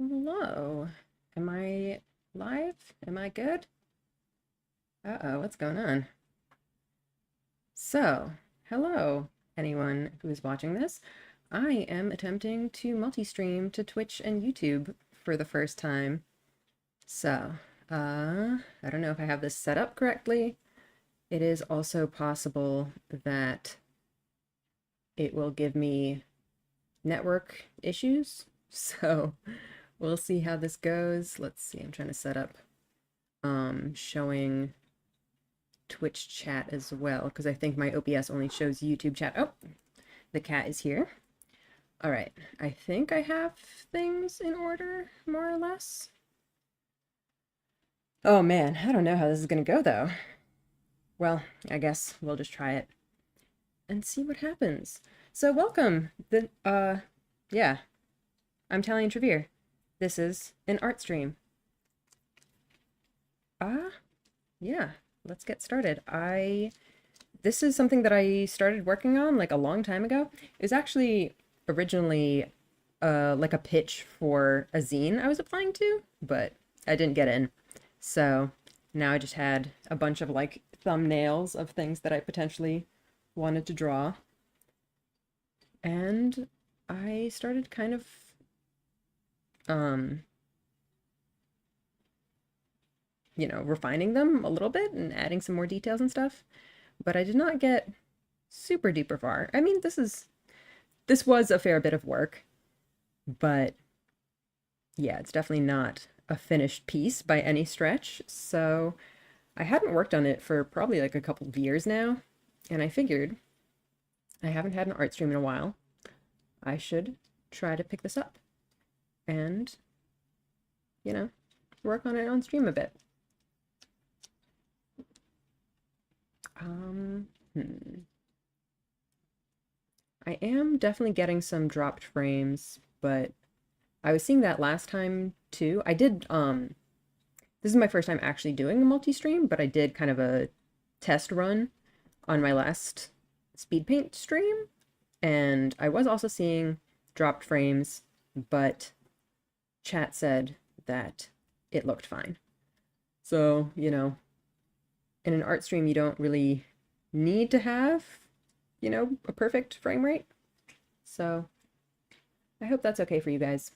Hello. Am I live? Am I good? Uh-oh, what's going on? So, hello, anyone who is watching this. I am attempting to multi-stream to Twitch and YouTube for the first time. So, I don't know if I have this set up correctly. It is also possible that it will give me network issues. So, we'll see how this goes. Let's see, I'm trying to set up showing Twitch chat as well, because I think my OBS only shows YouTube chat. Oh, the cat is here. All right, I think I have things in order, more or less. Oh man, I don't know how this is gonna go though. Well, I guess we'll just try it and see what happens. So welcome. Yeah, I'm Talion Trevere. This is an art stream. Yeah, let's get started. This is something that I started working on like a long time ago. It was actually originally like a pitch for a zine I was applying to, but I didn't get in. So now I just had a bunch of like thumbnails of things that I potentially wanted to draw. And I started kind of um refining them a little bit and adding some more details and stuff. But I did not get super duper far. I mean, this was a fair bit of work, but yeah, it's definitely not a finished piece by any stretch. So I hadn't worked on it for probably like a couple of years now, and I figured I haven't had an art stream in a while. I should try to pick this up and, you know, work on it on stream a bit. Um, hmm. I am definitely getting some dropped frames, but I was seeing that last time too. This is my first time actually doing a multi-stream, but I did kind of a test run on my last speed paint stream, and I was also seeing dropped frames, but chat said that it looked fine. So, in an art stream, you don't really need to have, a perfect frame rate. So, I hope that's okay for you guys.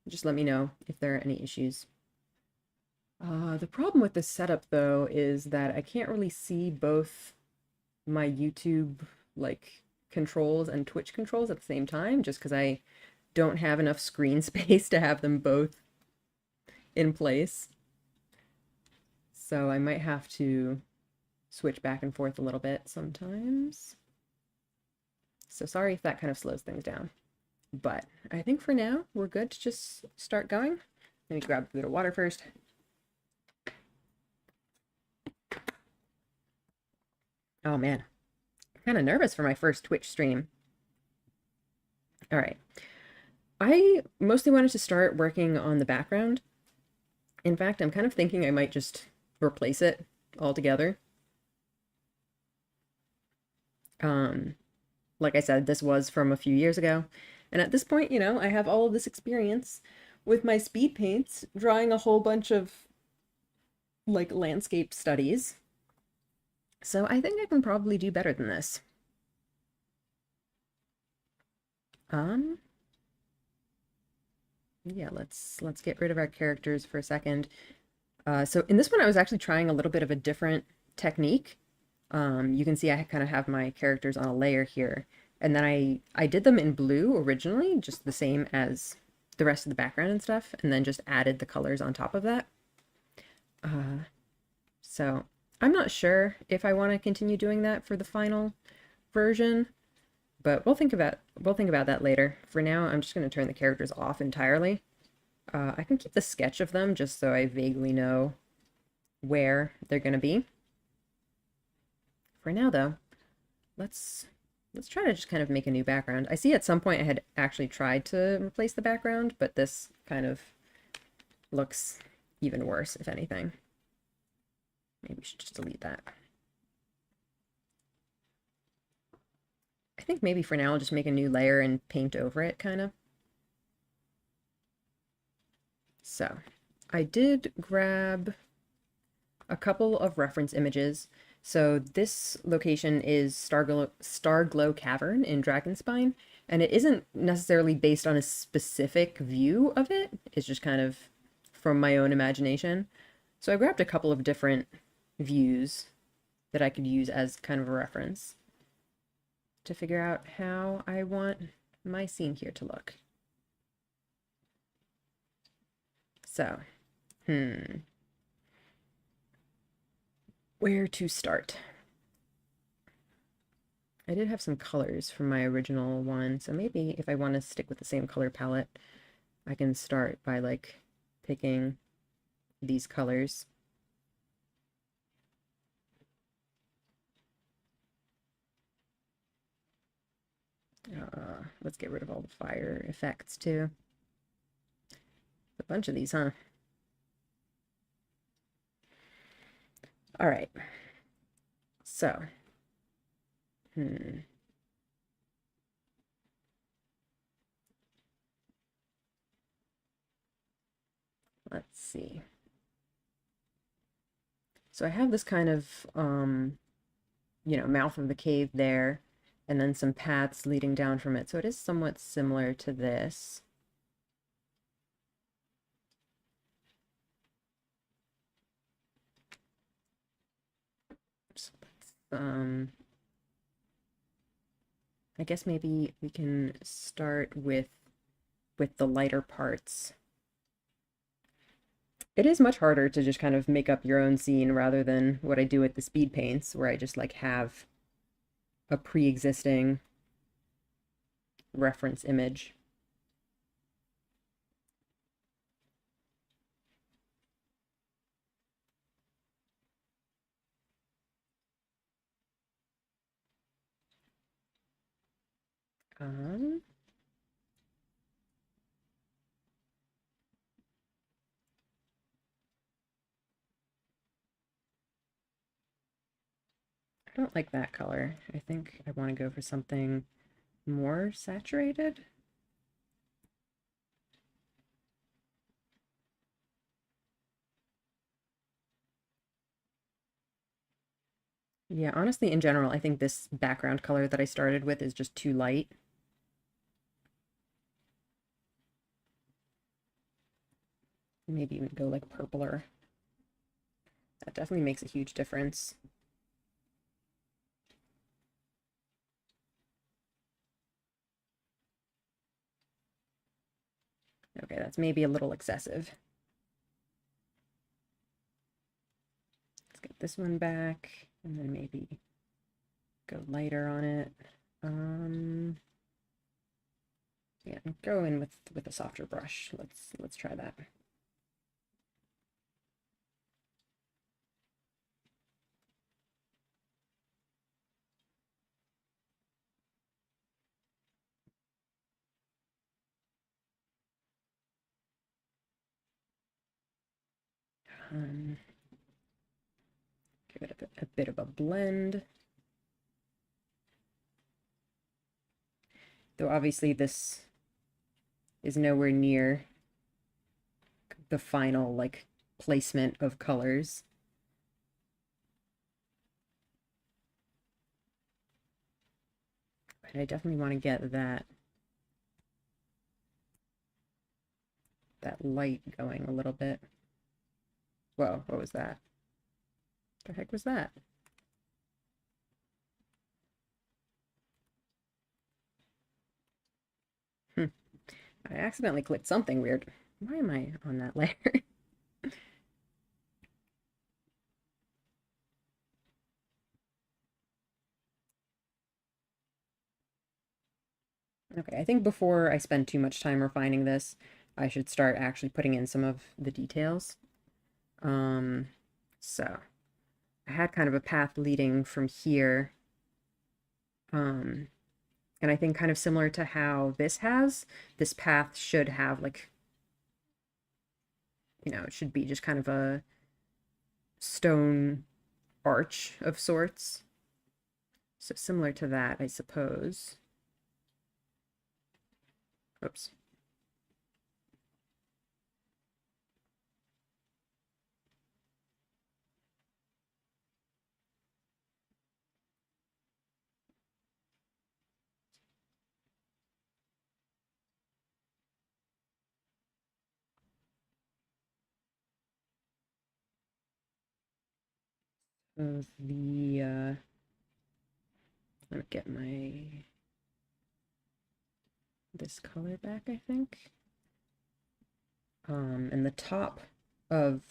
Just let me know if there are any issues. The problem with this setup, though, is that I can't really see both my YouTube, like, controls and Twitch controls at the same time, just because I don't have enough screen space to have them both in place. So I might have to switch back and forth a little bit sometimes. So sorry if that kind of slows things down. But I think for now, we're good to just start going. Let me grab a bit of water first. Oh man, I'm kind of nervous for my first Twitch stream. All right. I mostly wanted to start working on the background. In fact, I'm kind of thinking I might just replace it altogether. Um, like I said, this was from a few years ago. And at this point, I have all of this experience with my speed paints, drawing a whole bunch of like landscape studies. So I think I can probably do better than this. Um, yeah, let's get rid of our characters for a second. So in this one, I was actually trying a little bit of a different technique. You can see I kind of have my characters on a layer here. And then I did them in blue originally, just the same as the rest of the background and stuff, and then just added the colors on top of that. So I'm not sure if I want to continue doing that for the final version, but we'll think about that later. For now, I'm just going to turn the characters off entirely. I can keep the sketch of them just so I vaguely know where they're going to be. For now, though, let's try to just kind of make a new background. I see at some point I had actually tried to replace the background, but this kind of looks even worse, if anything. Maybe we should just delete that. I think maybe for now I'll just make a new layer and paint over it, kind of. So I did grab a couple of reference images. So this location is Starglow Cavern in Dragonspine, and it isn't necessarily based on a specific view of it. It's just kind of from my own imagination. So I grabbed a couple of different views that I could use as kind of a reference to figure out how I want my scene here to look. So, where to start? I did have some colors from my original one, so maybe if I want to stick with the same color palette, I can start by like picking these colors. Let's get rid of all the fire effects too. A bunch of these, huh? All right. So, let's see. So I have this kind of, mouth of the cave there, and then some paths leading down from it. So it is somewhat similar to this. I guess maybe we can start with the lighter parts. It is much harder to just kind of make up your own scene rather than what I do with the speed paints, where I just like have a pre-existing reference image. Um, I don't like that color. I think I want to go for something more saturated. Yeah, honestly, in general, I think this background color that I started with is just too light. Maybe even go like purpler. That definitely makes a huge difference. Okay, that's maybe a little excessive. Let's get this one back, and then maybe go lighter on it. Yeah, go in with a softer brush. Let's try that. Give it a bit of a blend. Though obviously this is nowhere near the final like placement of colors. But I definitely want to get that light going a little bit. Whoa, what was that? What the heck was that? I accidentally clicked something weird. Why am I on that layer? Okay, I think before I spend too much time refining this, I should start actually putting in some of the details. So I had kind of a path leading from here. And I think kind of similar to how this path should have like, it should be just kind of a stone arch of sorts. So similar to that, I suppose. Oops. of the, let me get this color back, I think. And the top of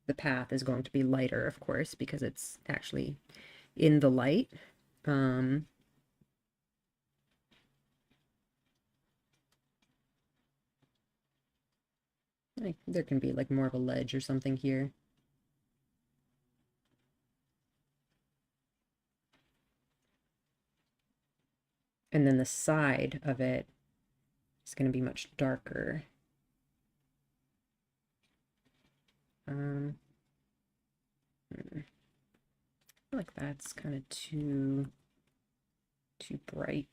the path is going to be lighter, of course, because it's actually in the light. Um, like there can be like more of a ledge or something here. And then the side of it is going to be much darker. I feel like that's kind of too bright.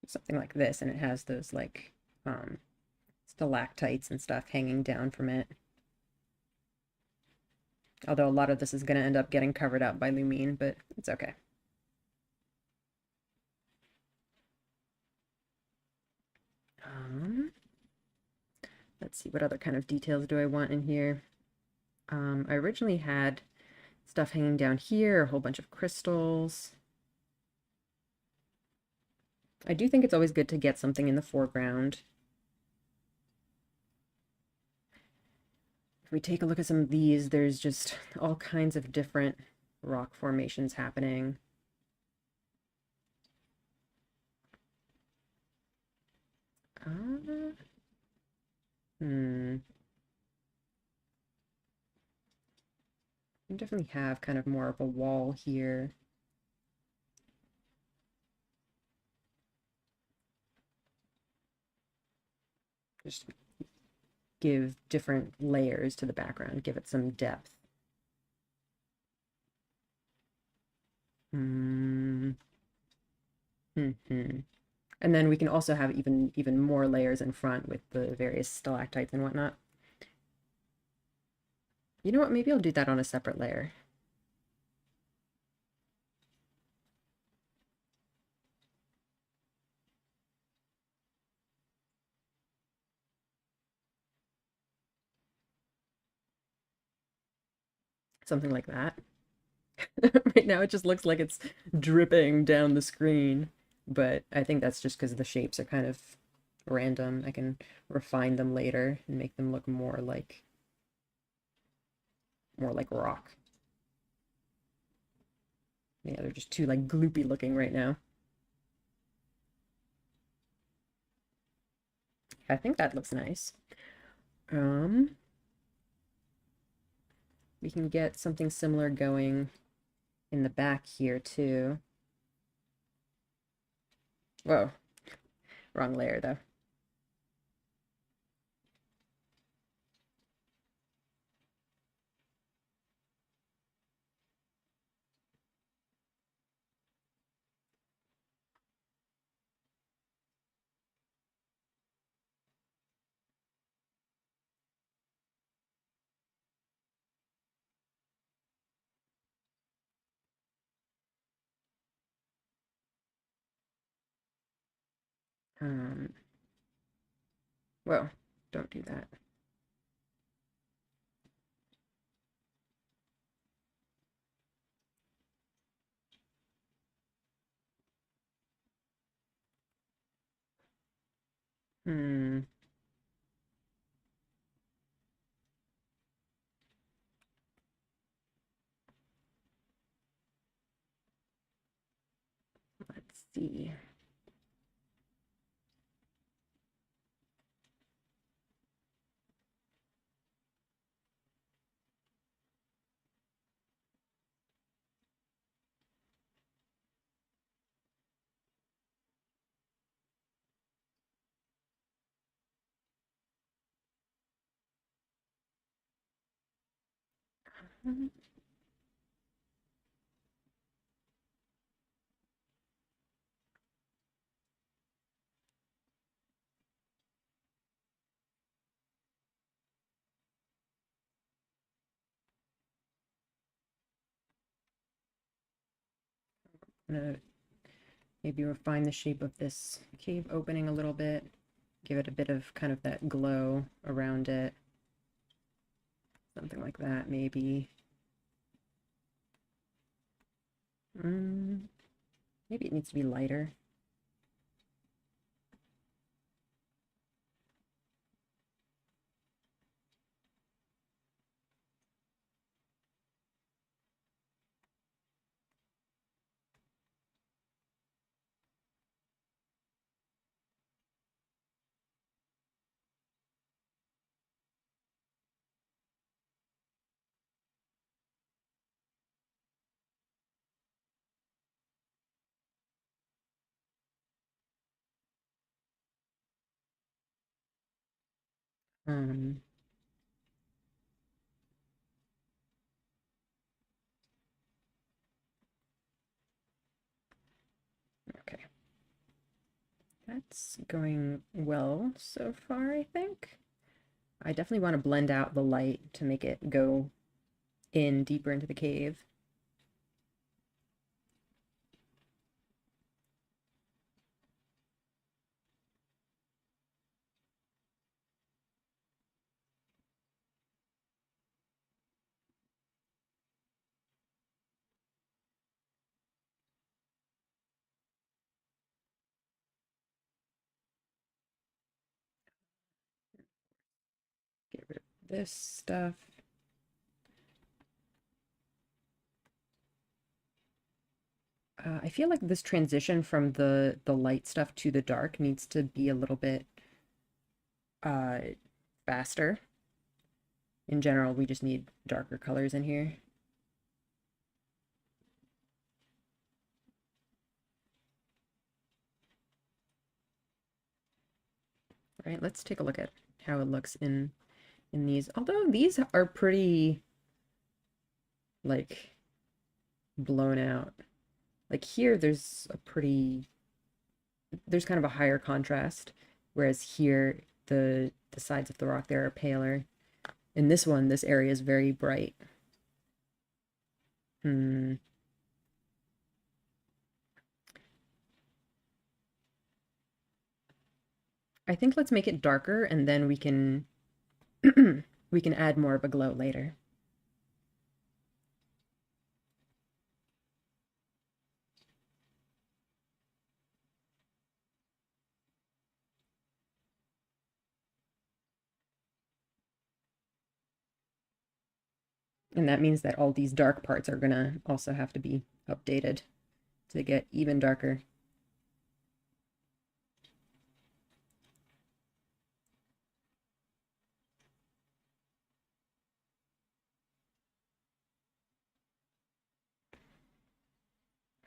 Something like this, and it has those like stalactites and stuff hanging down from it. Although a lot of this is going to end up getting covered up by Lumine, but it's okay. Let's see, what other kind of details do I want in here? I originally had stuff hanging down here, a whole bunch of crystals. I do think it's always good to get something in the foreground. If we take a look at some of these, there's just all kinds of different rock formations happening. You definitely have kind of more of a wall here. Just give different layers to the background, give it some depth. And then we can also have even more layers in front with the various stalactites and whatnot. You know what? Maybe I'll do that on a separate layer. Something like that. Right now it just looks like it's dripping down the screen, but I think that's just because the shapes are kind of random. I can refine them later and make them look more like rock. Yeah, they're just too like gloopy looking right now. I think that looks nice. Um, we can get something similar going in the back here too. Whoa, wrong layer though. Um, whoa, don't do that. Hmm. Let's see. gonna maybe refine the shape of this cave opening a little bit, give it a bit of kind of that glow around it. Something like that, maybe. Maybe it needs to be lighter. Um, okay. That's going well so far, I think. I definitely want to blend out the light to make it go in deeper into the cave. Get rid of this stuff. I feel like this transition from the light stuff to the dark needs to be a little bit uh, faster. In general, we just need darker colors in here. Right, let's take a look at how it looks in these. Although these are pretty like blown out. Like here there's kind of a higher contrast, whereas here the sides of the rock there are paler. In this one, this area is very bright. I think let's make it darker and then we can we can add more of a glow later. And that means that all these dark parts are gonna also have to be updated to get even darker.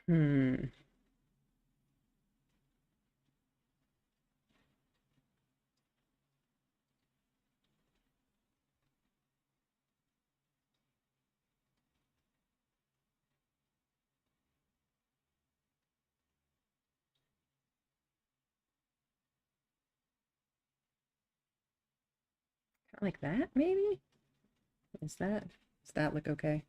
Hmm. Kind of like that, maybe? Does that look okay?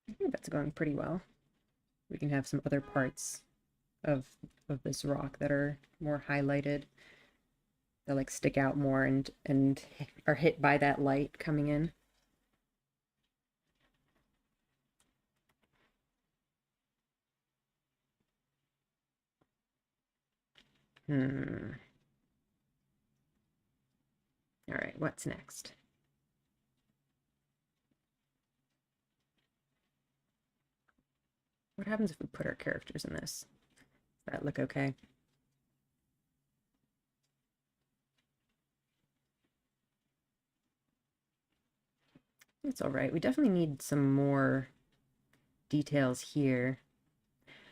I think that's going pretty well. We can have some other parts of of this rock that are more highlighted. That like stick out more and are hit by that light coming in. Hmm. All right, what's next? What happens if we put our characters in this? Does that look okay? It's all right. We definitely need some more details here.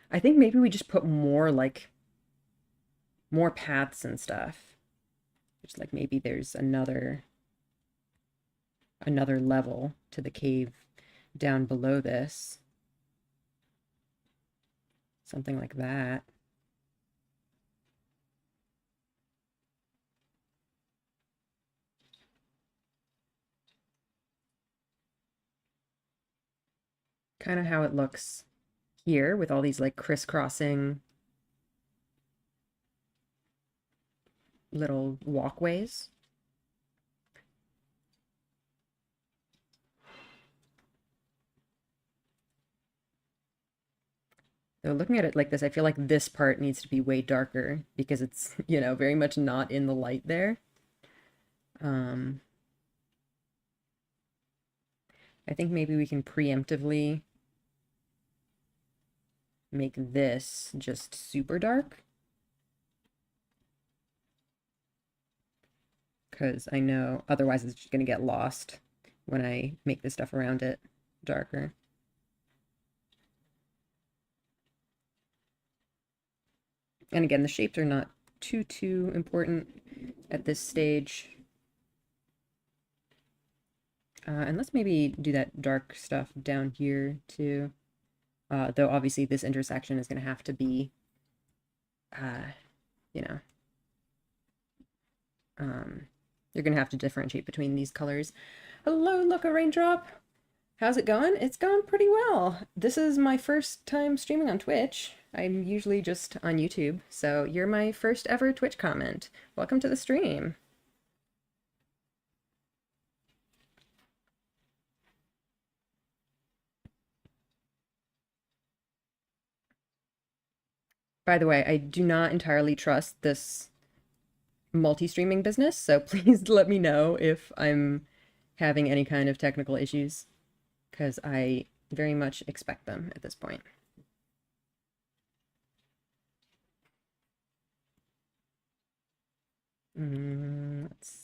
I think maybe we just put more like more paths and stuff. Just like maybe there's another level to the cave down below this. Something like that. kind of how it looks here with all these like crisscrossing little walkways. So looking at it like this, I feel like this part needs to be way darker because it's, you know, very much not in the light there. Um, I think maybe we can preemptively make this just super dark. Because I know otherwise it's just going to get lost when I make the stuff around it darker. And again, the shapes are not too important at this stage. And let's maybe do that dark stuff down here too. Though obviously this intersection is going to have to be, you know, you're going to have to differentiate between these colors. Hello, look, a raindrop. How's it going? It's going pretty well. This is my first time streaming on Twitch. I'm usually just on YouTube, so you're my first ever Twitch comment. Welcome to the stream. By the way, I do not entirely trust this multi-streaming business, so please let me know if I'm having any kind of technical issues, because I very much expect them at this point.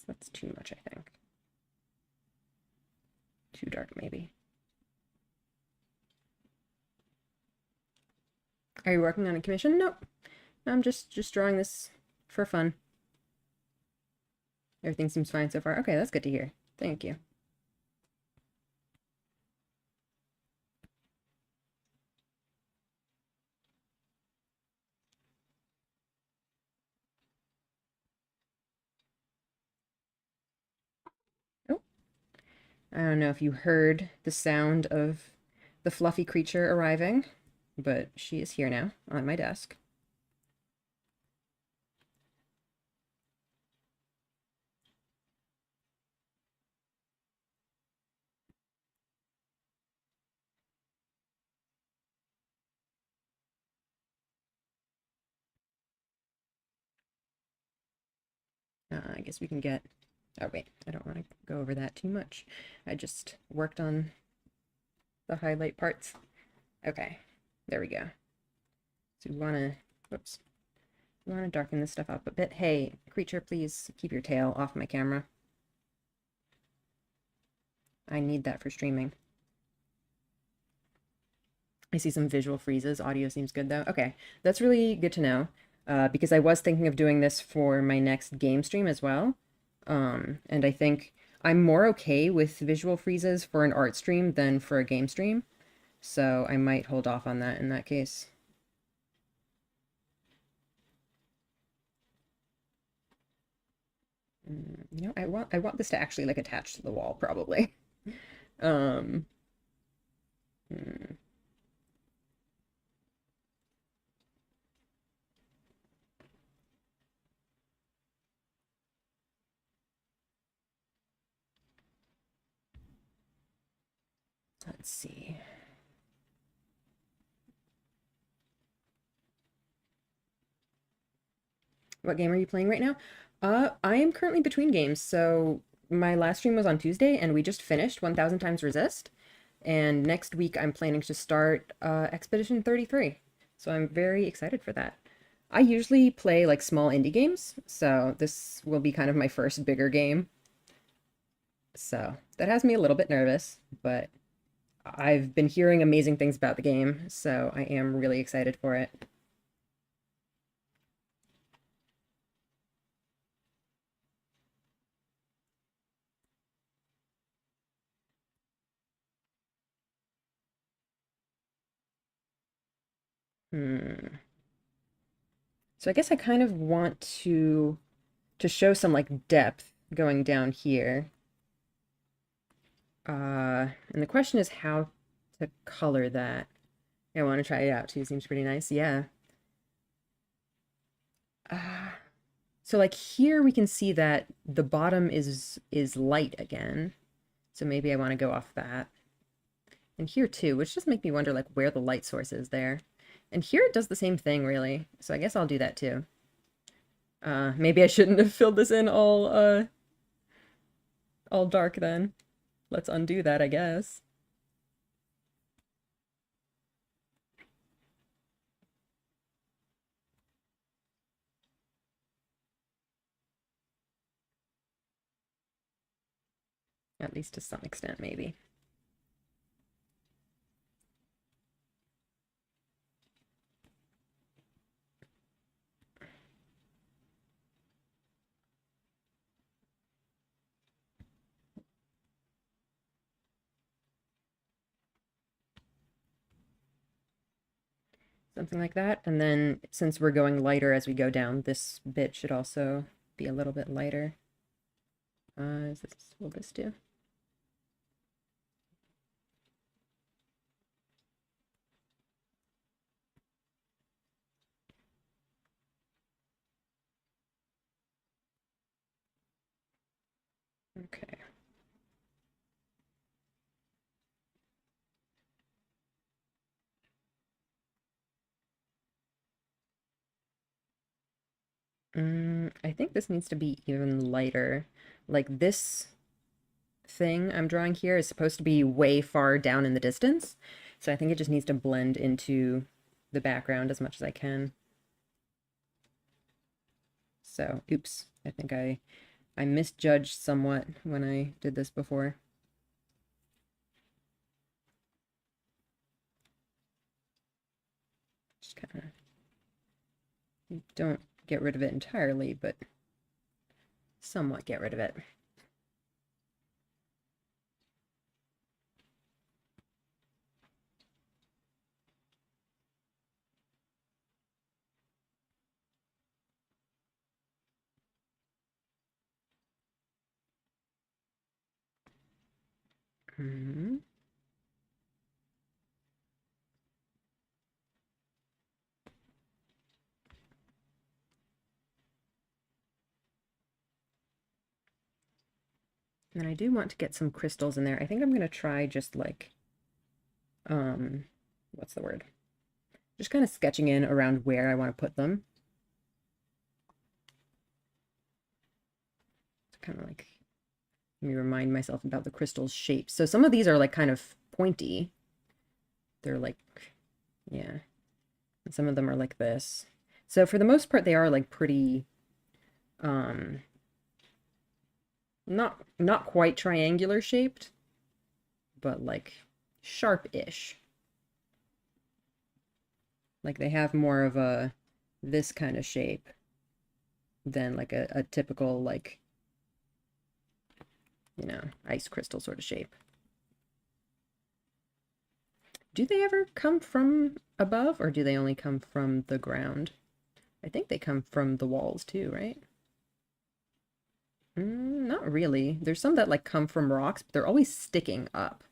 That's too much, I think. Too dark, maybe. Are you working on a commission? Nope. I'm just drawing this for fun. Everything seems fine so far. Okay, that's good to hear. Thank you. Oh, I don't know if you heard the sound of the fluffy creature arriving, but she is here now on my desk. I guess we can get... Oh, wait, I don't want to go over that too much. I just worked on the highlight parts. Okay, there we go. So we want to... Whoops. We want to darken this stuff up a bit. Hey, creature, please keep your tail off my camera. I need that for streaming. I see some visual freezes. Audio seems good, though. Okay, that's really good to know, because I was thinking of doing this for my next game stream as well. And I think I'm more okay with visual freezes for an art stream than for a game stream. So I might hold off on that in that case. You know, I want this to actually like attach to the wall, probably. Um, hmm. Let's see. What game are you playing right now? I am currently between games. So my last stream was on Tuesday, and we just finished 1000 Times Resist. And next week, I'm planning to start Expedition 33. So I'm very excited for that. I usually play like small indie games, so this will be kind of my first bigger game. So that has me a little bit nervous, but I've been hearing amazing things about the game, so I am really excited for it. So I guess I kind of want to show some like depth going down here. And the question is how to color that. I want to try it out too. Seems pretty nice. Yeah. Uh, so like here we can see that the bottom is light again. So maybe I want to go off that. And here too, which just make me wonder like where the light source is there. And here it does the same thing really. So I guess I'll do that too. Maybe I shouldn't have filled this in all dark then. Let's undo that, I guess. At least to some extent, maybe. Something like that. And then since we're going lighter as we go down, this bit should also be a little bit lighter. Will this do? Okay. I think this needs to be even lighter. Like this thing I'm drawing here is supposed to be way far down in the distance. So I think it just needs to blend into the background as much as I can. So, oops. I think I misjudged somewhat when I did this before. Just kind of don't get rid of it entirely, but somewhat get rid of it. Hmm. And I do want to get some crystals in there. I think I'm going to try just like, what's the word? Just kind of sketching in around where I want to put them. Kind of like, let me remind myself about the crystal's shape. So some of these are like kind of pointy. They're like, yeah. And some of them are like this. So for the most part, they are like pretty, um, not quite triangular shaped, but like sharp-ish. Like they have more of a this kind of shape than like a typical like, you know, ice crystal sort of shape. Do they ever come from above or do they only come from the ground? I think they come from the walls too, right? Not really. There's some that like come from rocks, but they're always sticking up.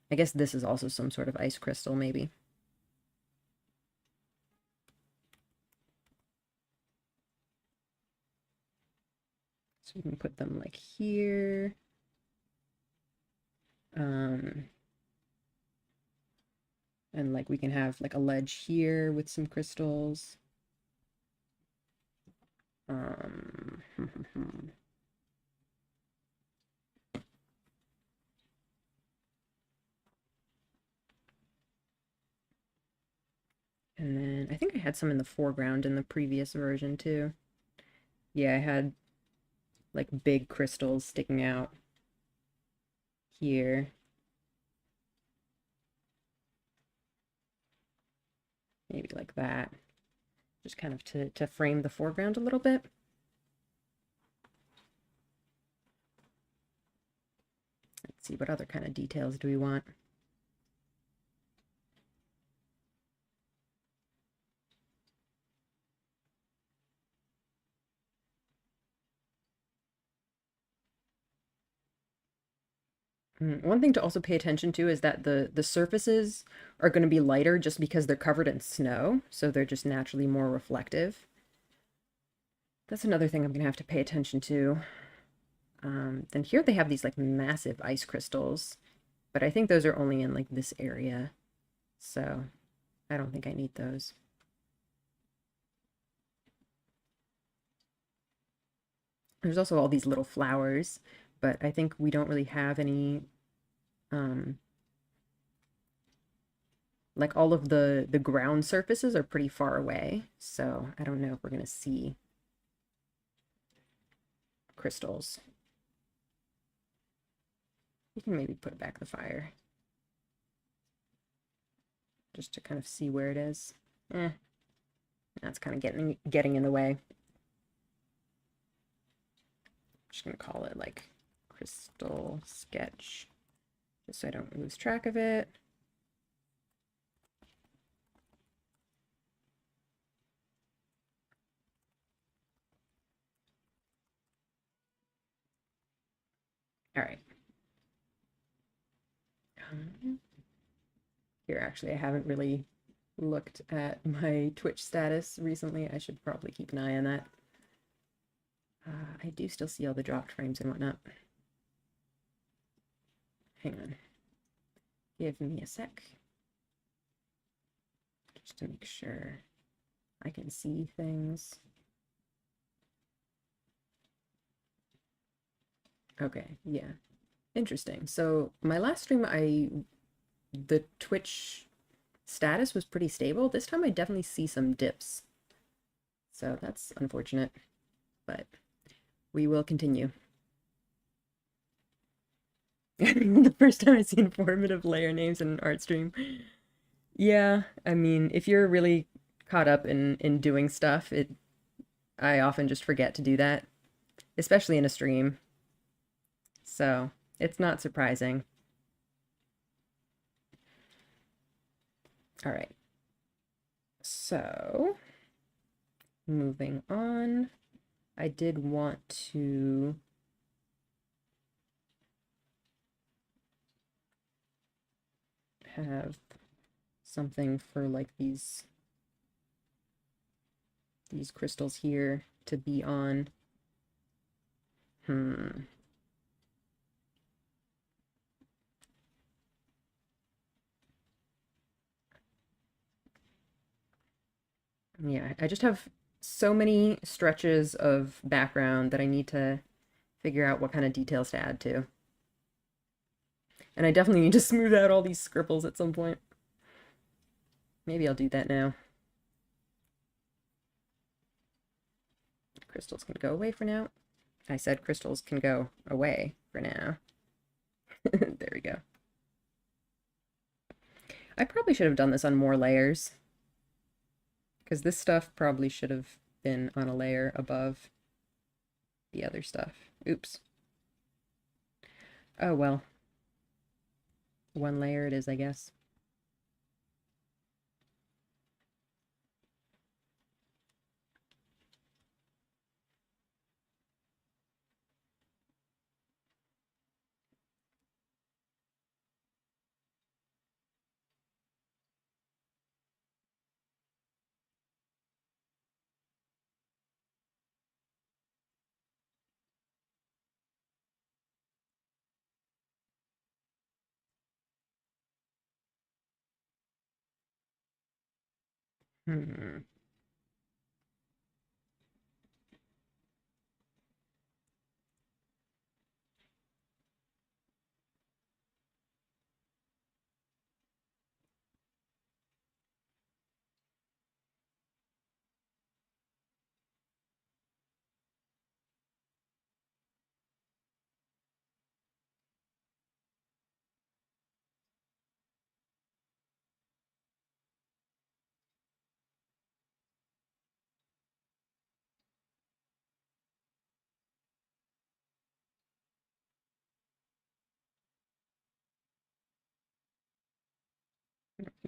I guess this is also some sort of ice crystal, maybe. So we can put them like here. And like we can have like a ledge here with some crystals. And then I think I had some in the foreground in the previous version too. Yeah, I had like big crystals sticking out here. Maybe like that. Just kind of to frame the foreground a little bit. Let's see, what other kind of details do we want? One thing to also pay attention to is that the surfaces are going to be lighter just because they're covered in snow, so they're just naturally more reflective. That's another thing I'm going to have to pay attention to. Then here they have these like massive ice crystals, but I think those are only in like this area, so I don't think I need those. There's also all these little flowers, but I think we don't really have any, um, like all of the ground surfaces are pretty far away, so I don't know if we're gonna see crystals. You can maybe put back the fire just to kind of see where it is. That's kind of getting in the way. I'm just gonna call it like crystal sketch, just so I don't lose track of it. All right. Here, actually, I haven't really looked at my Twitch status recently. I should probably keep an eye on that. I do still see all the dropped frames and whatnot. Hang on. Give me a sec. Just to make sure I can see things. Okay, yeah. Interesting. So my last stream, the Twitch status was pretty stable. This time I definitely see some dips. So that's unfortunate, but we will continue. The first time I see informative layer names in an art stream. Yeah, I mean, if you're really caught up in doing stuff, I often just forget to do that, especially in a stream. So, it's not surprising. All right. So, moving on. I did want to have something for like these crystals here to be on. Yeah, I just have so many stretches of background that I need to figure out what kind of details to add to. And I definitely need to smooth out all these scribbles at some point. Maybe I'll do that now. Crystals can go away for now. I said crystals can go away for now. There we go. I probably should have done this on more layers, because this stuff probably should have been on a layer above the other stuff. Oops. Oh well. One layer it is, I guess. Hmm.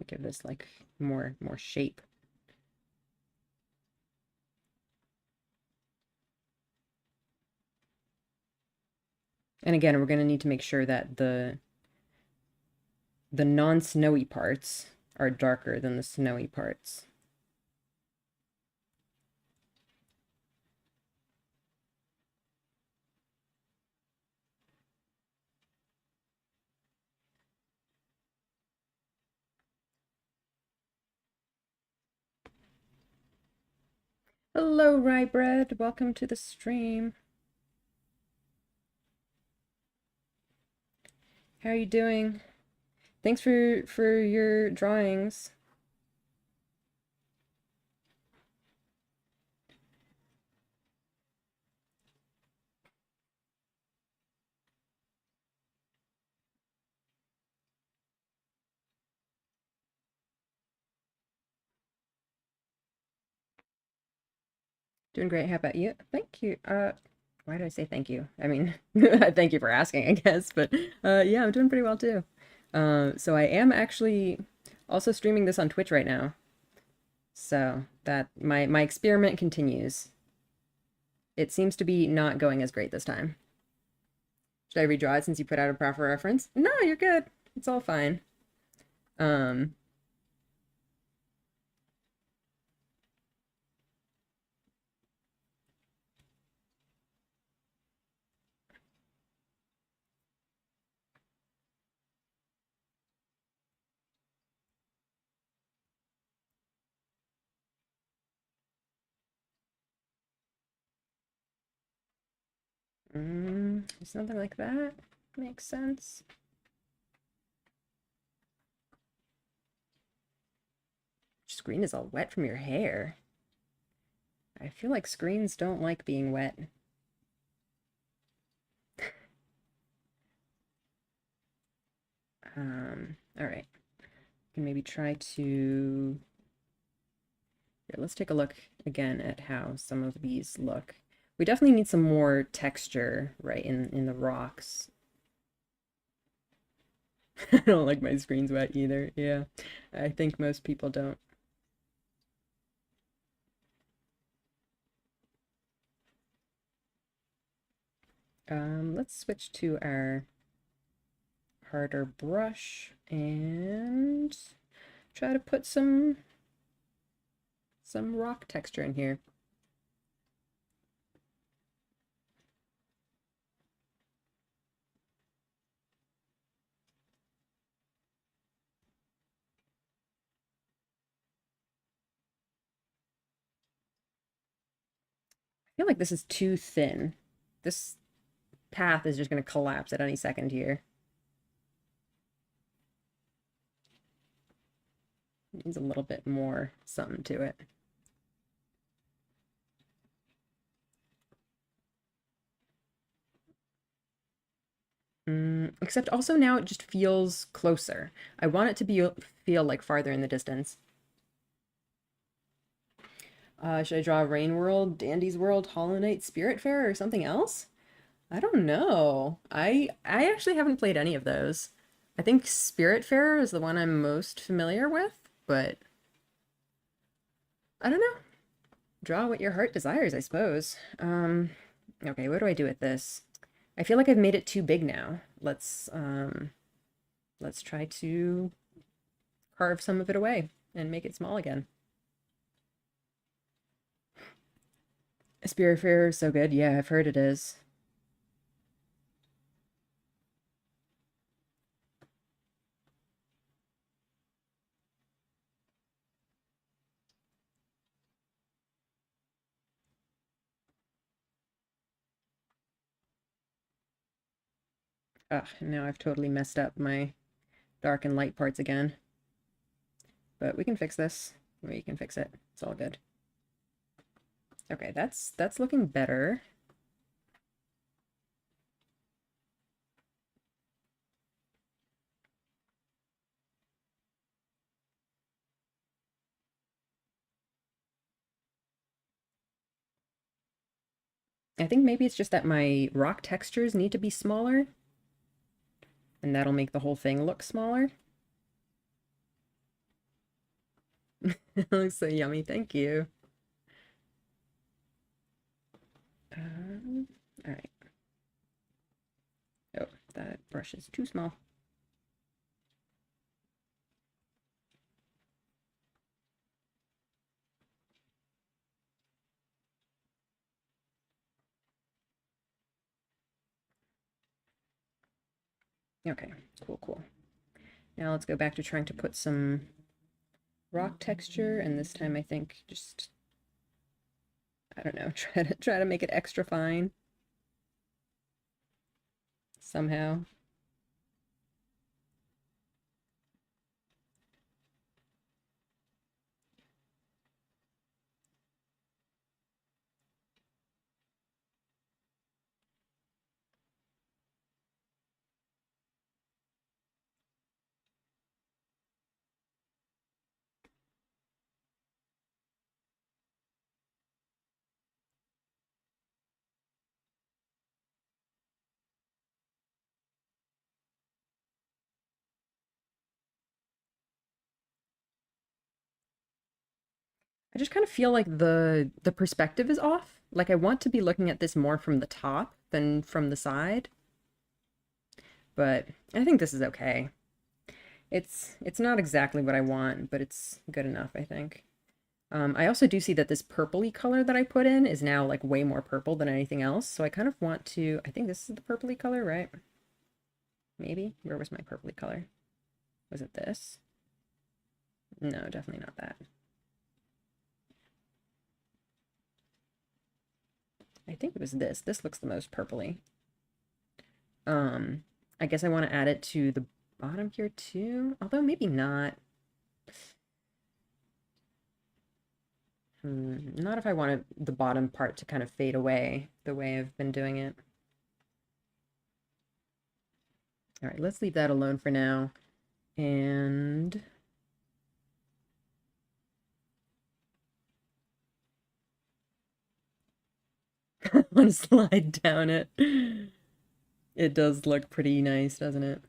Give this like more shape. And again, we're going to need to make sure that the non-snowy parts are darker than the snowy parts. Hello, Rye Bread. Welcome to the stream. How are you doing? Thanks for your drawings. Doing great. How about you? Thank you. Why did I say thank you? I mean, thank you for asking, I guess. But yeah, I'm doing pretty well too. So I am actually also streaming this on Twitch right now. So that my experiment continues. It seems to be not going as great this time. Should I redraw it since you put out a proper reference? No, you're good. It's all fine. Um, Something like that makes sense. Screen is all wet from your hair. I feel like screens don't like being wet. All right. Can maybe try to... Here, let's take a look again at how some of these look. We definitely need some more texture, right, in the rocks. I don't like my screens wet either. Yeah, I think most people don't. Let's switch to our harder brush and try to put some rock texture in here. I feel like this is too thin. This path is just going to collapse at any second here. Needs a little bit more something to it. Except also now it just feels closer. I want it to feel like farther in the distance. Should I draw Rain World, Dandy's World, Hollow Knight, Spiritfarer, or something else? I don't know. I actually haven't played any of those. I think Spiritfarer is the one I'm most familiar with, but I don't know. Draw what your heart desires, I suppose. Okay, what do I do with this? I feel like I've made it too big now. Let's try to carve some of it away and make it small again. Spiritfarer is so good. Yeah, I've heard it is. Ugh, now I've totally messed up my dark and light parts again. But we can fix this. We can fix it. It's all good. Okay, that's looking better. I think maybe it's just that my rock textures need to be smaller, and that'll make the whole thing look smaller. It looks so yummy, thank you. All right. brush is too small. Okay, cool, cool. Now let's go back to trying to put some rock texture, and this time I think just, I don't know, try to make it extra fine somehow. I just kind of feel like the perspective is off. Like I want to be looking at this more from the top than from the side, but I think this is okay. It's not exactly what I want, but it's good enough, I think. I also do see that this purpley color that I put in is now like way more purple than anything else, so I kind of want to, I think this is the purpley color, right? Maybe? Where was my purpley color? Was it this? No, definitely not that. I think it was this. This looks the most purpley. I guess I want to add it to the bottom here too, although maybe not. Not if I wanted the bottom part to kind of fade away the way I've been doing it. All right, let's leave that alone for now. And I want to slide down it. It does look pretty nice, doesn't it?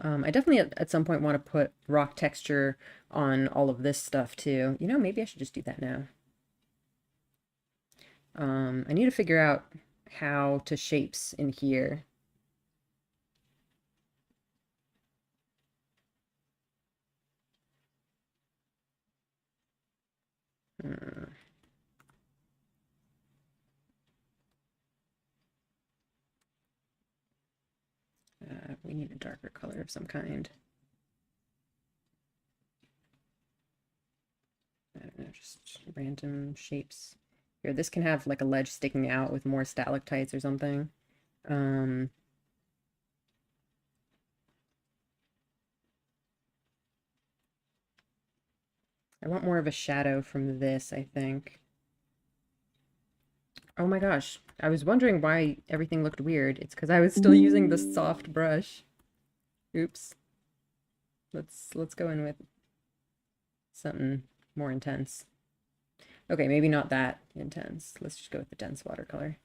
I definitely at some point want to put rock texture on all of this stuff too. You know, maybe I should just do that now. I need to figure out how to shapes in here. Hmm. We need a darker color of some kind. I don't know, just random shapes. Here, this can have like a ledge sticking out with more stalactites or something. Um, I want more of a shadow from this, I think. Oh my gosh, I was wondering why everything looked weird. It's because I was still using the soft brush. Oops. Let's go in with something more intense. Okay, maybe not that intense. Let's just go with the dense watercolor.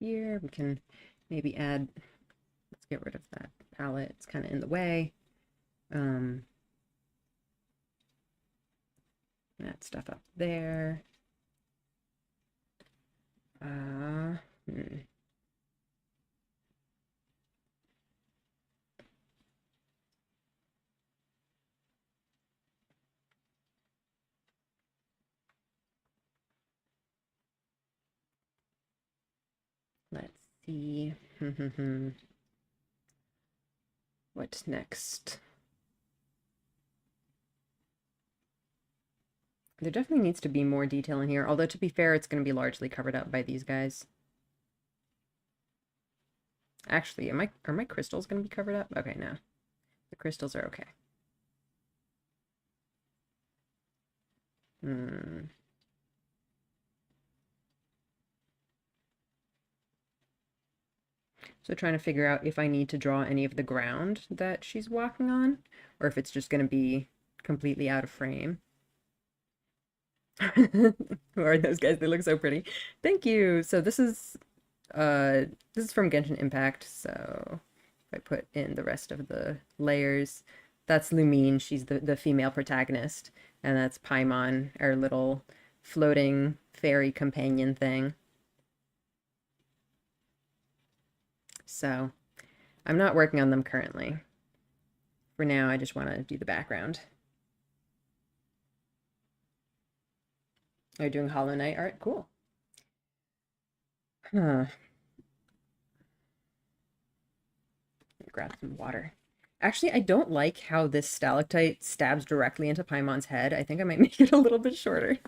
Here, we can maybe add, let's get rid of that palette. It's kind of in the way. That stuff up there. Hmm. Let's see. What's next? There definitely needs to be more detail in here, although to be fair, it's going to be largely covered up by these guys. Actually, are my crystals going to be covered up? Okay, no. The crystals are okay. Hmm. So trying to figure out if I need to draw any of the ground that she's walking on, or if it's just going to be completely out of frame. Who are those guys? They look so pretty. Thank you. So this is from Genshin Impact. So if I put in the rest of the layers, that's Lumine. She's the female protagonist, and that's Paimon, our little floating fairy companion thing. So I'm not working on them currently. For now, I just want to do the background. Are you doing Hollow Knight art? Cool. Huh. Grab some water. Actually, I don't like how this stalactite stabs directly into Paimon's head. I think I might make it a little bit shorter.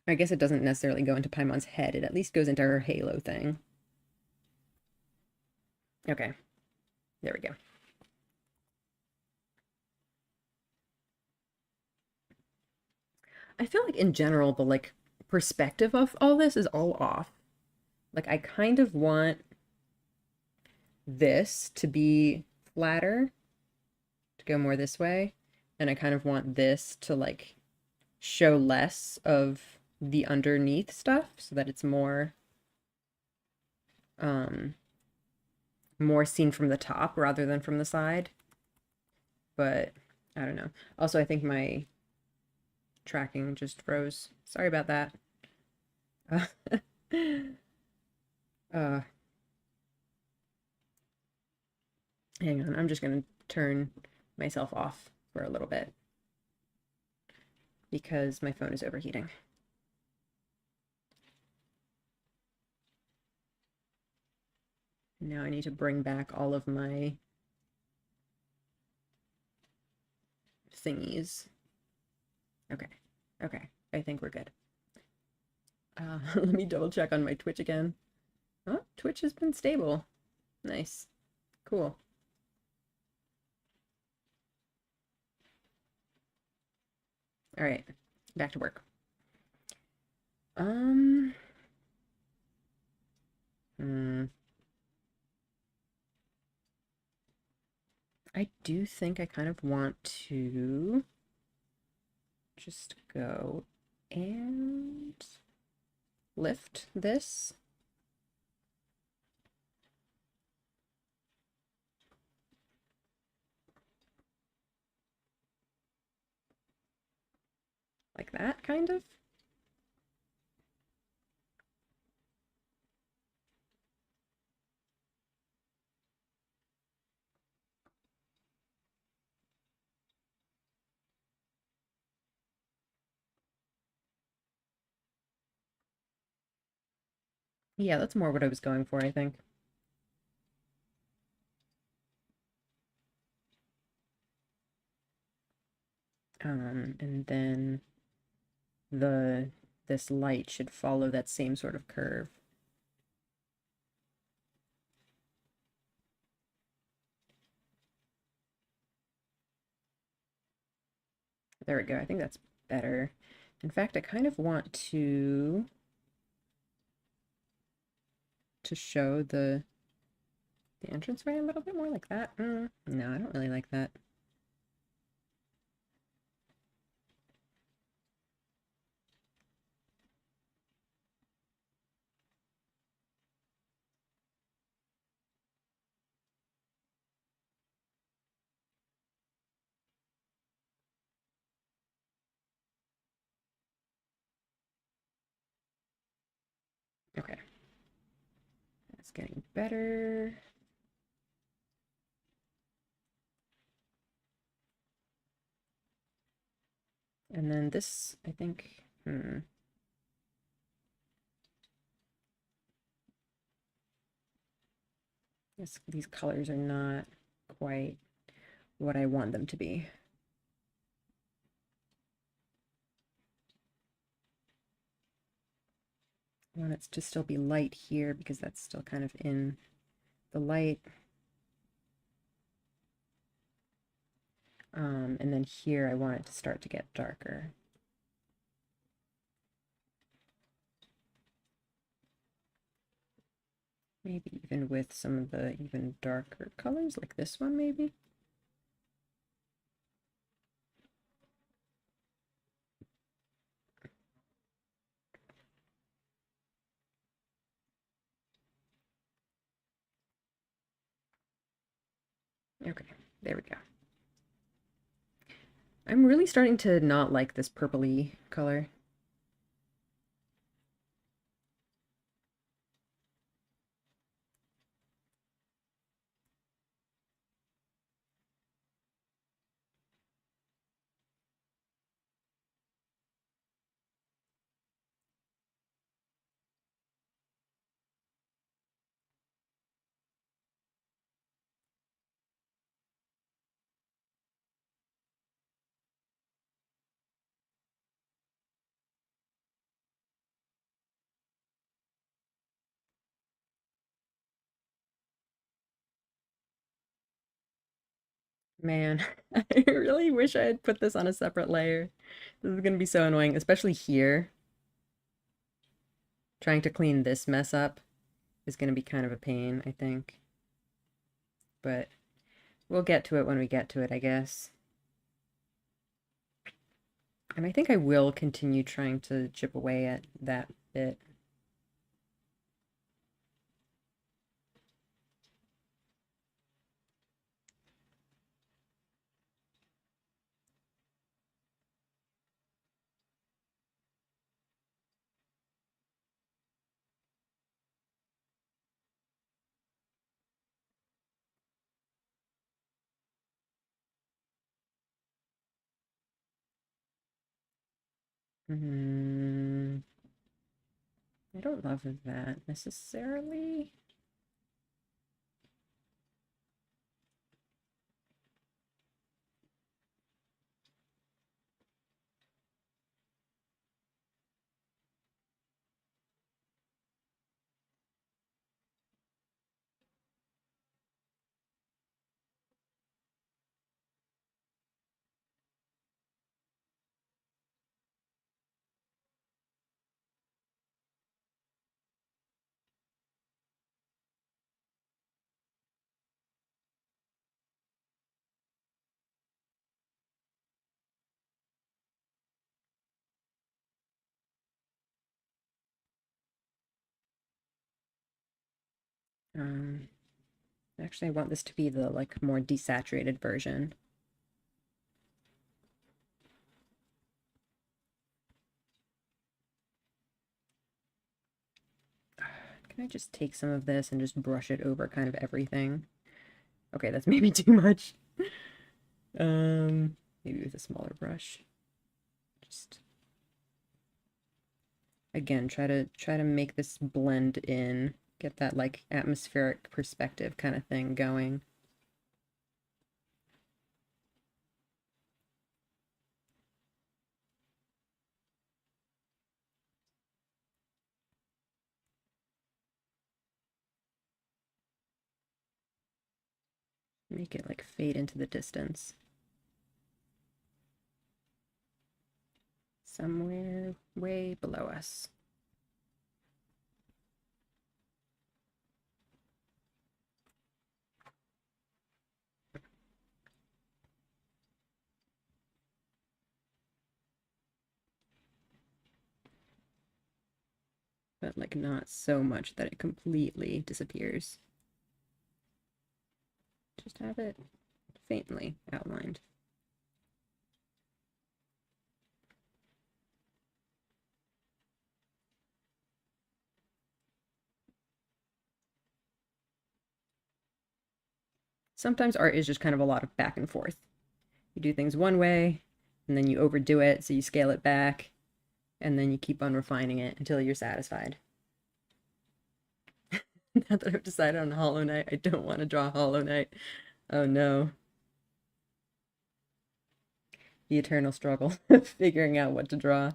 I guess it doesn't necessarily go into Paimon's head. It at least goes into her halo thing. Okay, there we go. I feel like in general, the like perspective of all this is all off. Like I kind of want this to be flatter, to go more this way, and I kind of want this to like show less of the underneath stuff so that it's um more seen from the top rather than from the side. But I don't know. Also, I think my tracking just froze. Sorry about that. Uh, uh, hang on. I'm just going to turn myself off for a little bit because my phone is overheating. Now I need to bring back all of my thingies. Okay. Okay. I think we're good. Let me double check on my Twitch again. Oh, Twitch has been stable. Nice. Cool. All right. Back to work. Um, hmm. I do think I kind of want to just go and lift this. Like that, kind of. Yeah, that's more what I was going for, I think. And then the this light should follow that same sort of curve. There we go. I think that's better. In fact, I kind of want to show the entranceway a little bit more like that. No, I don't really like that. Okay. That's getting better. And then this, I think, These colors are not quite what I want them to be. I want it to still be light here because that's still kind of in the light. And then here I want it to start to get darker. Maybe even with some of the even darker colors, like this one maybe. Okay, there we go. I'm really starting to not like this purpley color. Man, I really wish I had put this on a separate layer. This is gonna be so annoying, especially here. Trying to clean this mess up is gonna be kind of a pain, I think. But we'll get to it when we get to it, I guess. And I think I will continue trying to chip away at that bit. Hmm. I don't love that necessarily. Um, Actually, I want this to be the like more desaturated version. Can I just take some of this and just brush it over kind of everything? Okay, that's maybe too much. Maybe with a smaller brush. Just again, try to make this blend in, get that like atmospheric perspective kind of thing going. Make it like fade into the distance. Somewhere way below us. But like not so much that it completely disappears. Just have it faintly outlined. Sometimes art is just kind of a lot of back and forth. You do things one way, and then you overdo it, so you scale it back, and then you keep on refining it until you're satisfied. Now that I've decided on Hollow Knight, I don't want to draw Hollow Knight. Oh no. The eternal struggle of figuring out what to draw.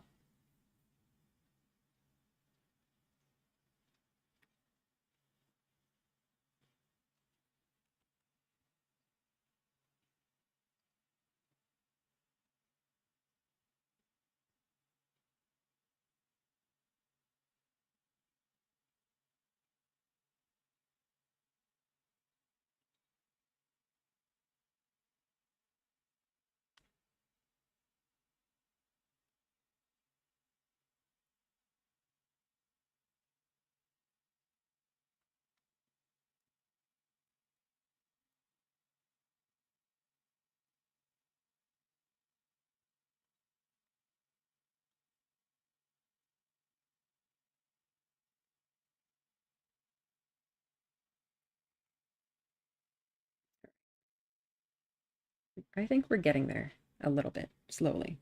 I think we're getting there a little bit, slowly.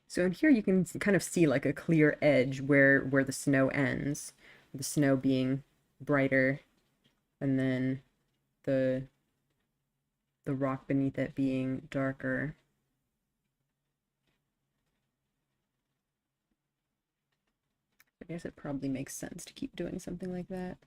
So in here you can kind of see like a clear edge where the snow ends, the snow being brighter, and then the the rock beneath it being darker. I guess it probably makes sense to keep doing something like that.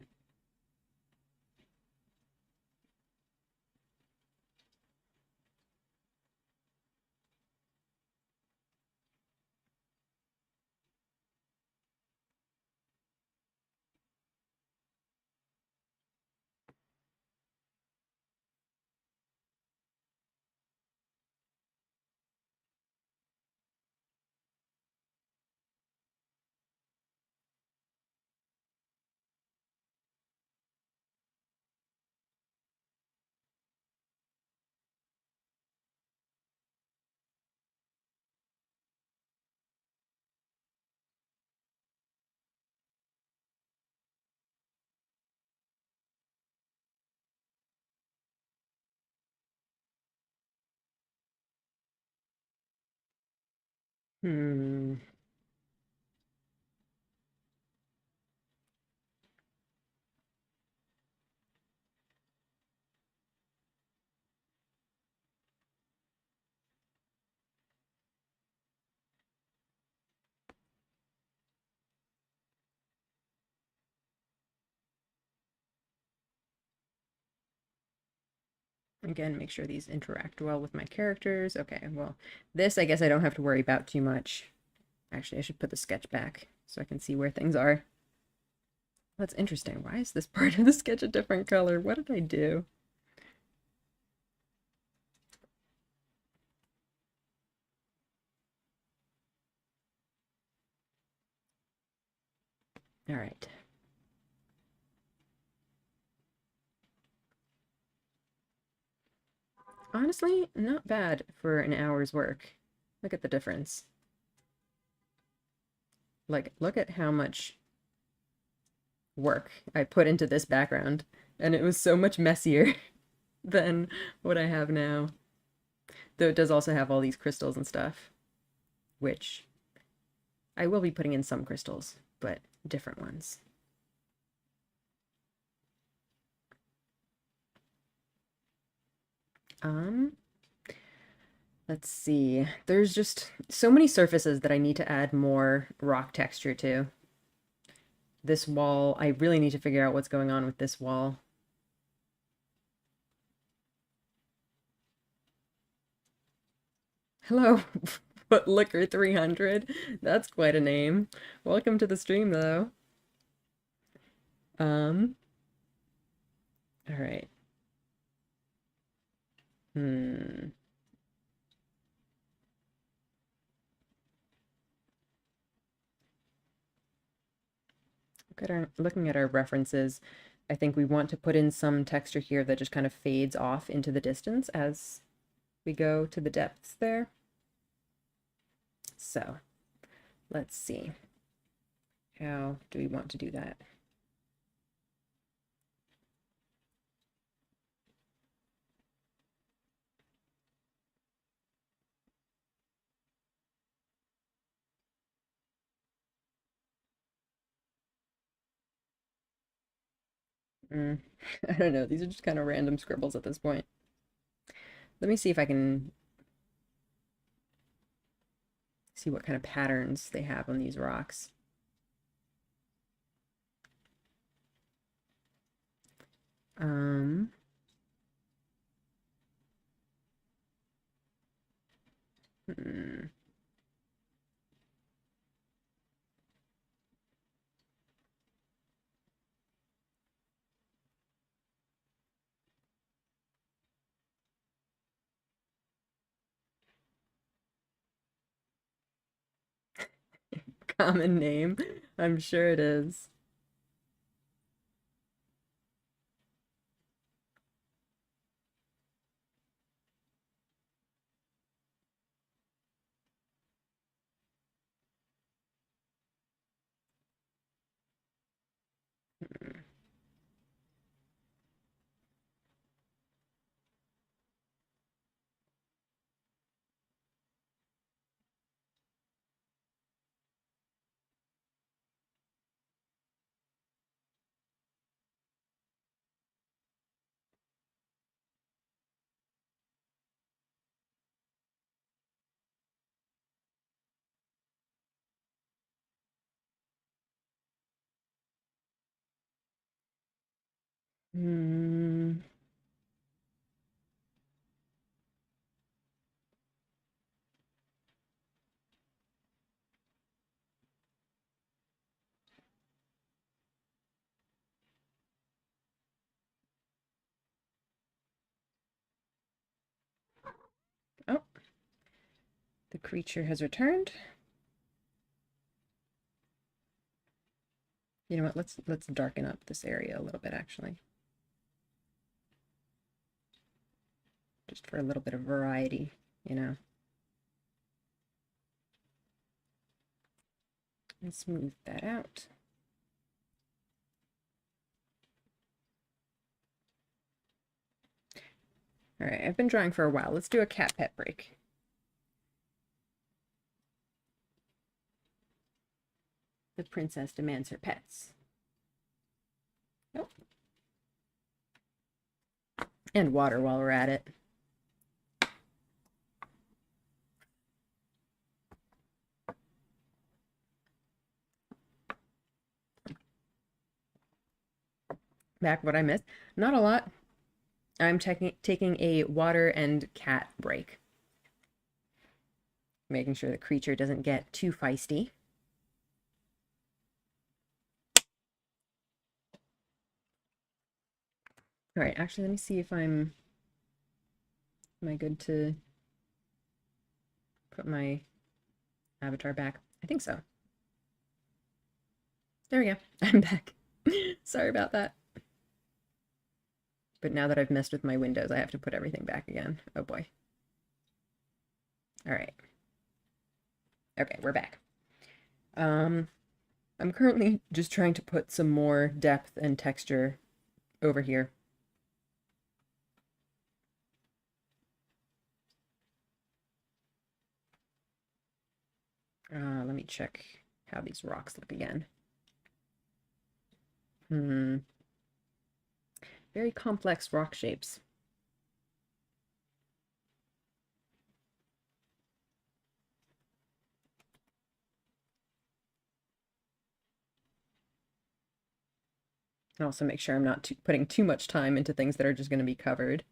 Hmm. Again, make sure these interact well with my characters. Okay, well, this I guess I don't have to worry about too much. Actually, I should put the sketch back so I can see where things are. That's interesting. Why is this part of the sketch a different color? What did I do? All right. Honestly, not bad for an hour's work. Look at the difference. Like, look at how much work I put into this background, and it was so much messier than what I have now. Though it does also have all these crystals and stuff, which I will be putting in some crystals, but different ones. Um, let's see. There's just so many surfaces that I need to add more rock texture to. This wall, I really need to figure out what's going on with this wall. Hello, Footlicker 300. That's quite a name. Welcome to the stream, though. Um, all right. Hmm. Looking at our references, I think we want to put in some texture here that just kind of fades off into the distance as we go to the depths there. So let's see. How do we want to do that? I don't know. These are just kind of random scribbles at this point. Let me see if I can see what kind of patterns they have on these rocks. Um, hmm. Common name. I'm sure it is. Hmm. Oh, the creature has returned. You know what? Let's darken up this area a little bit, actually. Just for a little bit of variety, you know. And smooth that out. All right, I've been drawing for a while. Let's do a cat pet break. The princess demands her pets. Nope. And water while we're at it. Back what I missed. Not a lot. I'm taking a water and cat break. Making sure the creature doesn't get too feisty. All right, actually, let me see if am I good to put my avatar back? I think so. There we go. I'm back. Sorry about that. But now that I've messed with my windows, I have to put everything back again. Oh boy. All right. Okay, we're back. I'm currently just trying to put some more depth and texture over here. Let me check how these rocks look again. Very complex rock shapes. And also make sure I'm not putting too much time into things that are just going to be covered.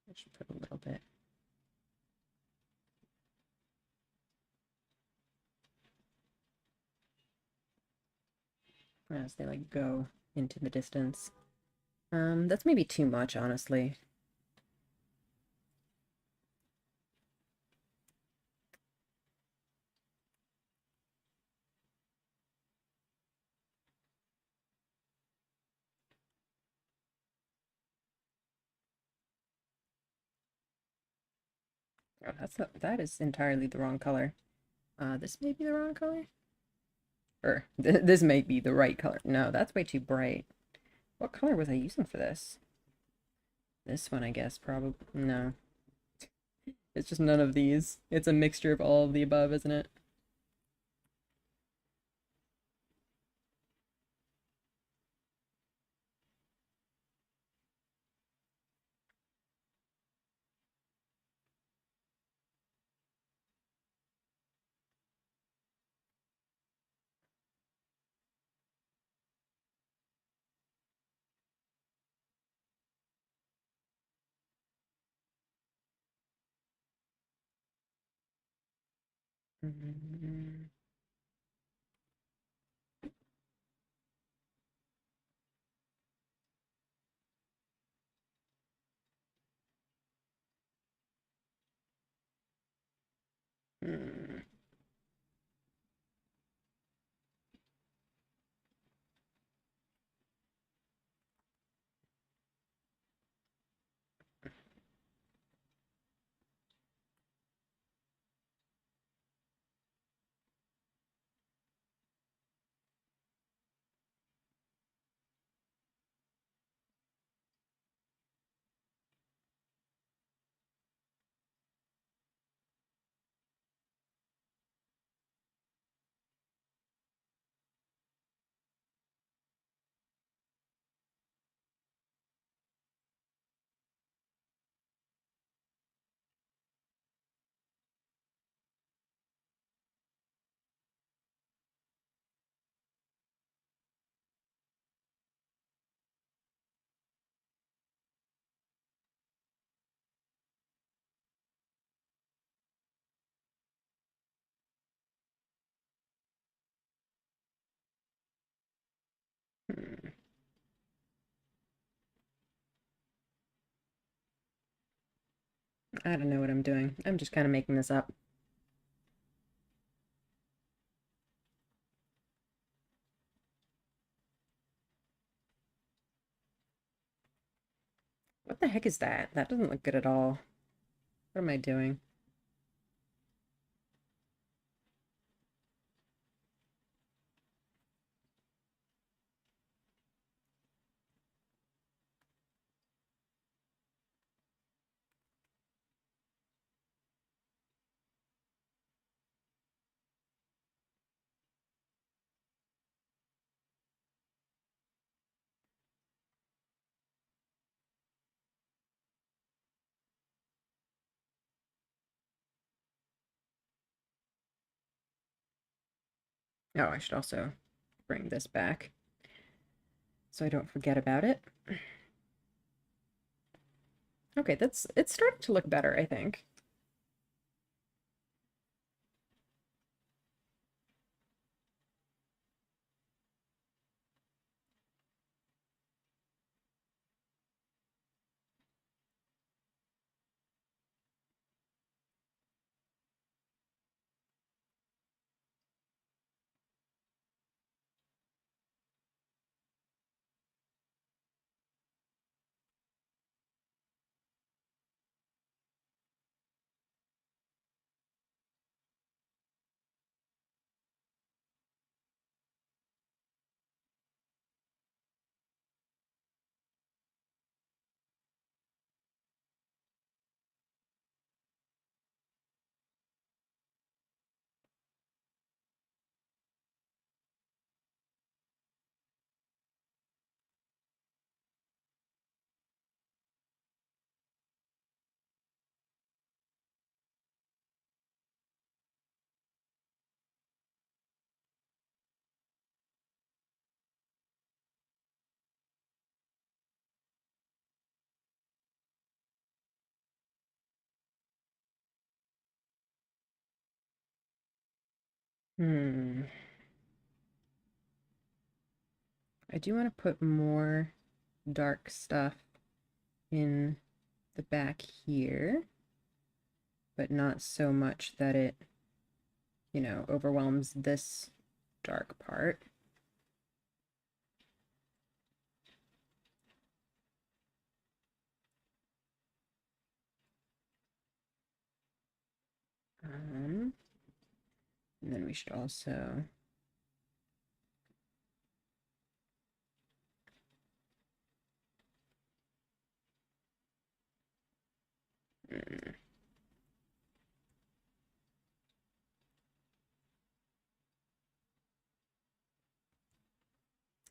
I should put a little bit. As they like go into the distance. That's maybe too much, honestly. Oh, that is entirely the wrong color. This may be the wrong color? Or this may be the right color. No, that's way too bright. What color was I using for this? This one, I guess, probably. No. It's just none of these. It's a mixture of all of the above, isn't it? Mm, mm. Hmm. I don't know what I'm doing. I'm just kind of making this up. What the heck is that? That doesn't look good at all. What am I doing? Oh, I should also bring this back so I don't forget about it. Okay, it's starting to look better, I think. Hmm. I do want to put more dark stuff in the back here, but not so much that it, you know, overwhelms this dark part. And then we should also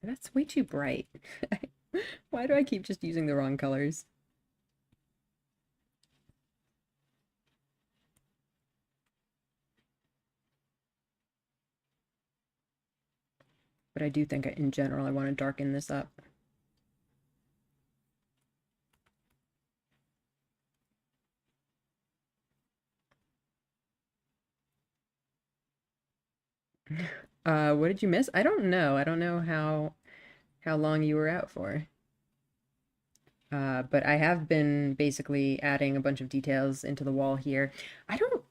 that's way too bright. Why do I keep just using the wrong colors? But I do think in general I want to darken this up. What did you miss? I don't know. I don't know how long you were out for. But I have been basically adding a bunch of details into the wall here. I don't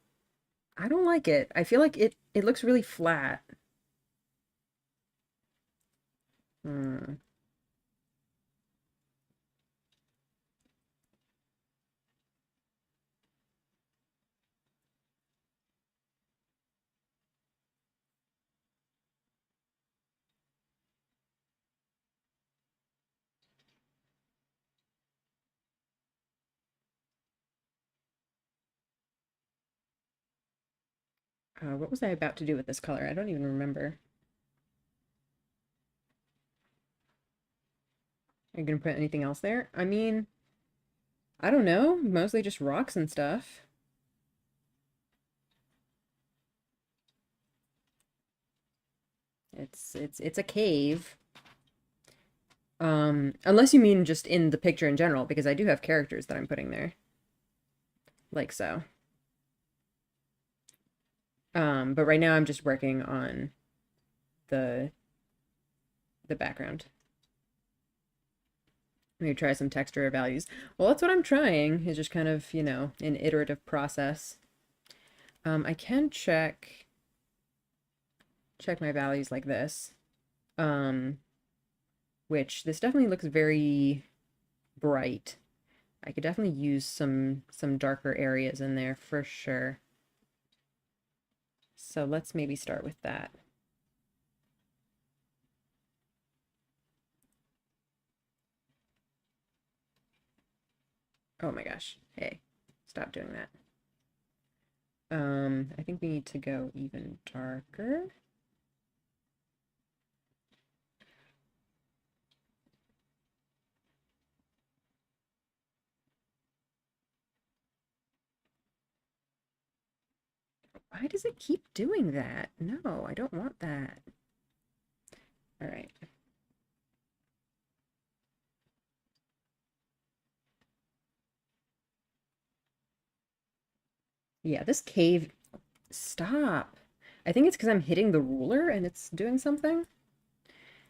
I don't like it. I feel like it looks really flat. Hmm. What was I about to do with this color? I don't even remember. Are you gonna put anything else there? I mean, I don't know. Mostly just rocks and stuff. It's a cave. Unless you mean just in the picture in general, because I do have characters that I'm putting there. Like so. But right now I'm just working on the background. Maybe try some texture values. Well, that's what I'm trying, is just kind of, you know, an iterative process. I can check my values like this. Which this definitely looks very bright. I could definitely use some darker areas in there for sure. So let's maybe start with that. Oh my gosh. Hey, stop doing that. I think we need to go even darker. Why does it keep doing that? No, I don't want that. All right. Yeah, this cave, stop. I think it's because I'm hitting the ruler and it's doing something.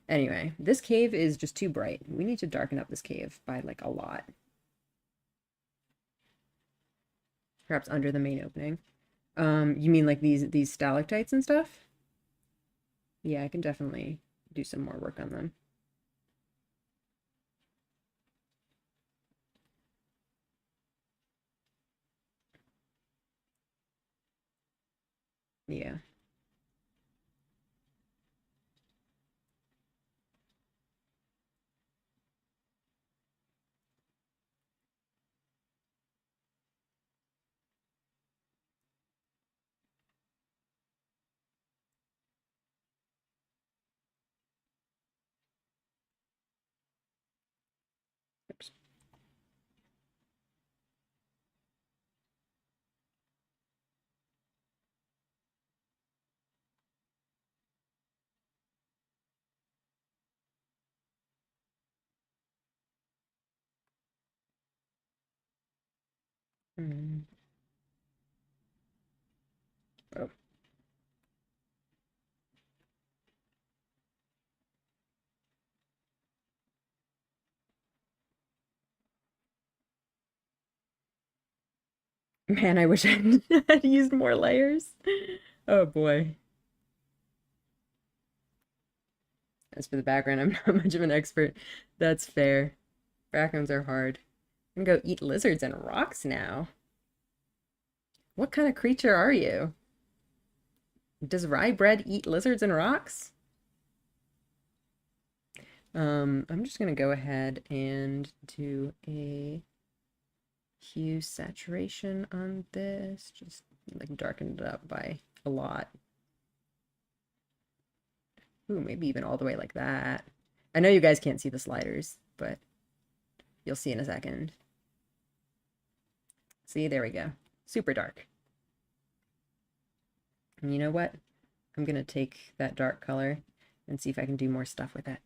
Anyway, this cave is just too bright. We need to darken up this cave by like a lot. Perhaps under the main opening. You mean like these stalactites and stuff? Yeah, I can definitely do some more work on them. Yeah. Oops. Mm. Oh. Man, I wish I had used more layers. Oh boy. As for the background, I'm not much of an expert. That's fair. Backgrounds are hard. I'm gonna go eat lizards and rocks now. What kind of creature are you? Does rye bread eat lizards and rocks? I'm just gonna go ahead and do a hue saturation on this. Just like darken it up by a lot. Ooh, maybe even all the way like that. I know you guys can't see the sliders, but you'll see in a second. See, there we go. Super dark. And you know what? I'm gonna take that dark color and see if I can do more stuff with it.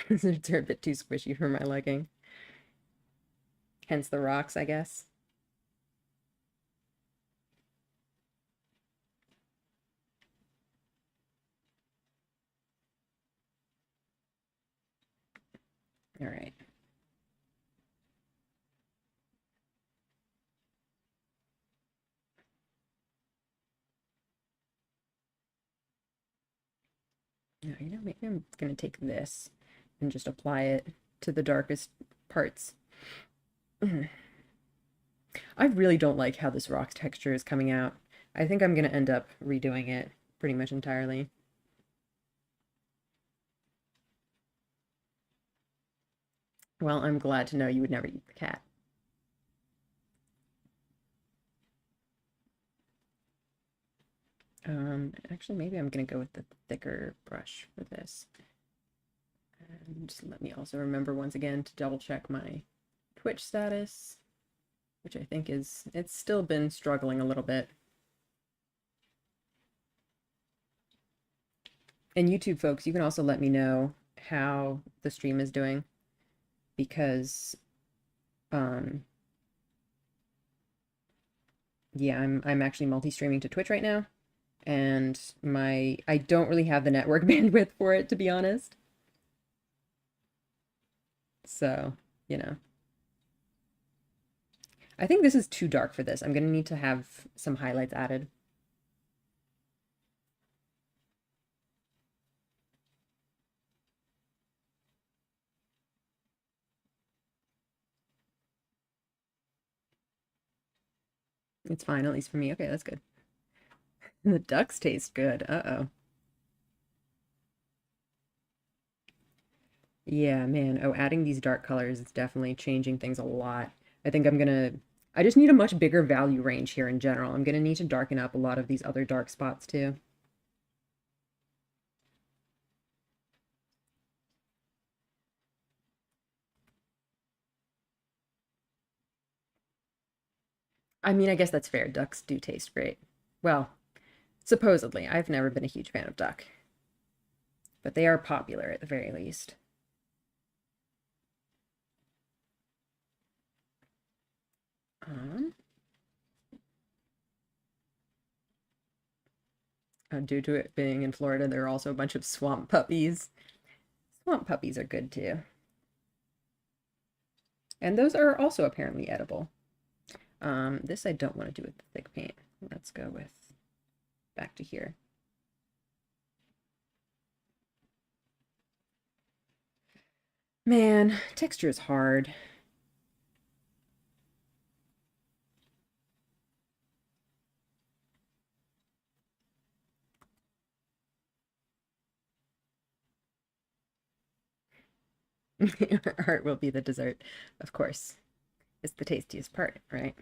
Lizards are a bit too squishy for my liking. Hence the rocks, I guess. All right. Now, you know, maybe I'm gonna take this and just apply it to the darkest parts. I really don't like how this rock texture is coming out. I think I'm gonna end up redoing it pretty much entirely. Well, I'm glad to know you would never eat the cat. Actually, maybe I'm gonna go with the thicker brush for this. And just let me also remember once again to double check my Twitch status, which I think is, it's still been struggling a little bit. And YouTube folks, you can also let me know how the stream is doing, because yeah, I'm actually multi-streaming to Twitch right now, and I don't really have the network bandwidth for it, to be honest. So, you know. I think this is too dark for this. I'm gonna need to have some highlights added. It's fine, at least for me. Okay, that's good. The ducks taste good. Uh-oh. Yeah, man. Oh, adding these dark colors is definitely changing things a lot. I think I just need a much bigger value range here in general. I'm gonna need to darken up a lot of these other dark spots too. I mean, I guess that's fair. Ducks do taste great. Well, supposedly. I've never been a huge fan of duck, but they are popular at the very least. Um, Due to it being in Florida, there are also a bunch of swamp puppies. Swamp puppies are good too. And those are also apparently edible. This I don't want to do with the thick paint. Let's go with back to here. Man, texture is hard. Art will be the dessert, of course. It's the tastiest part, right?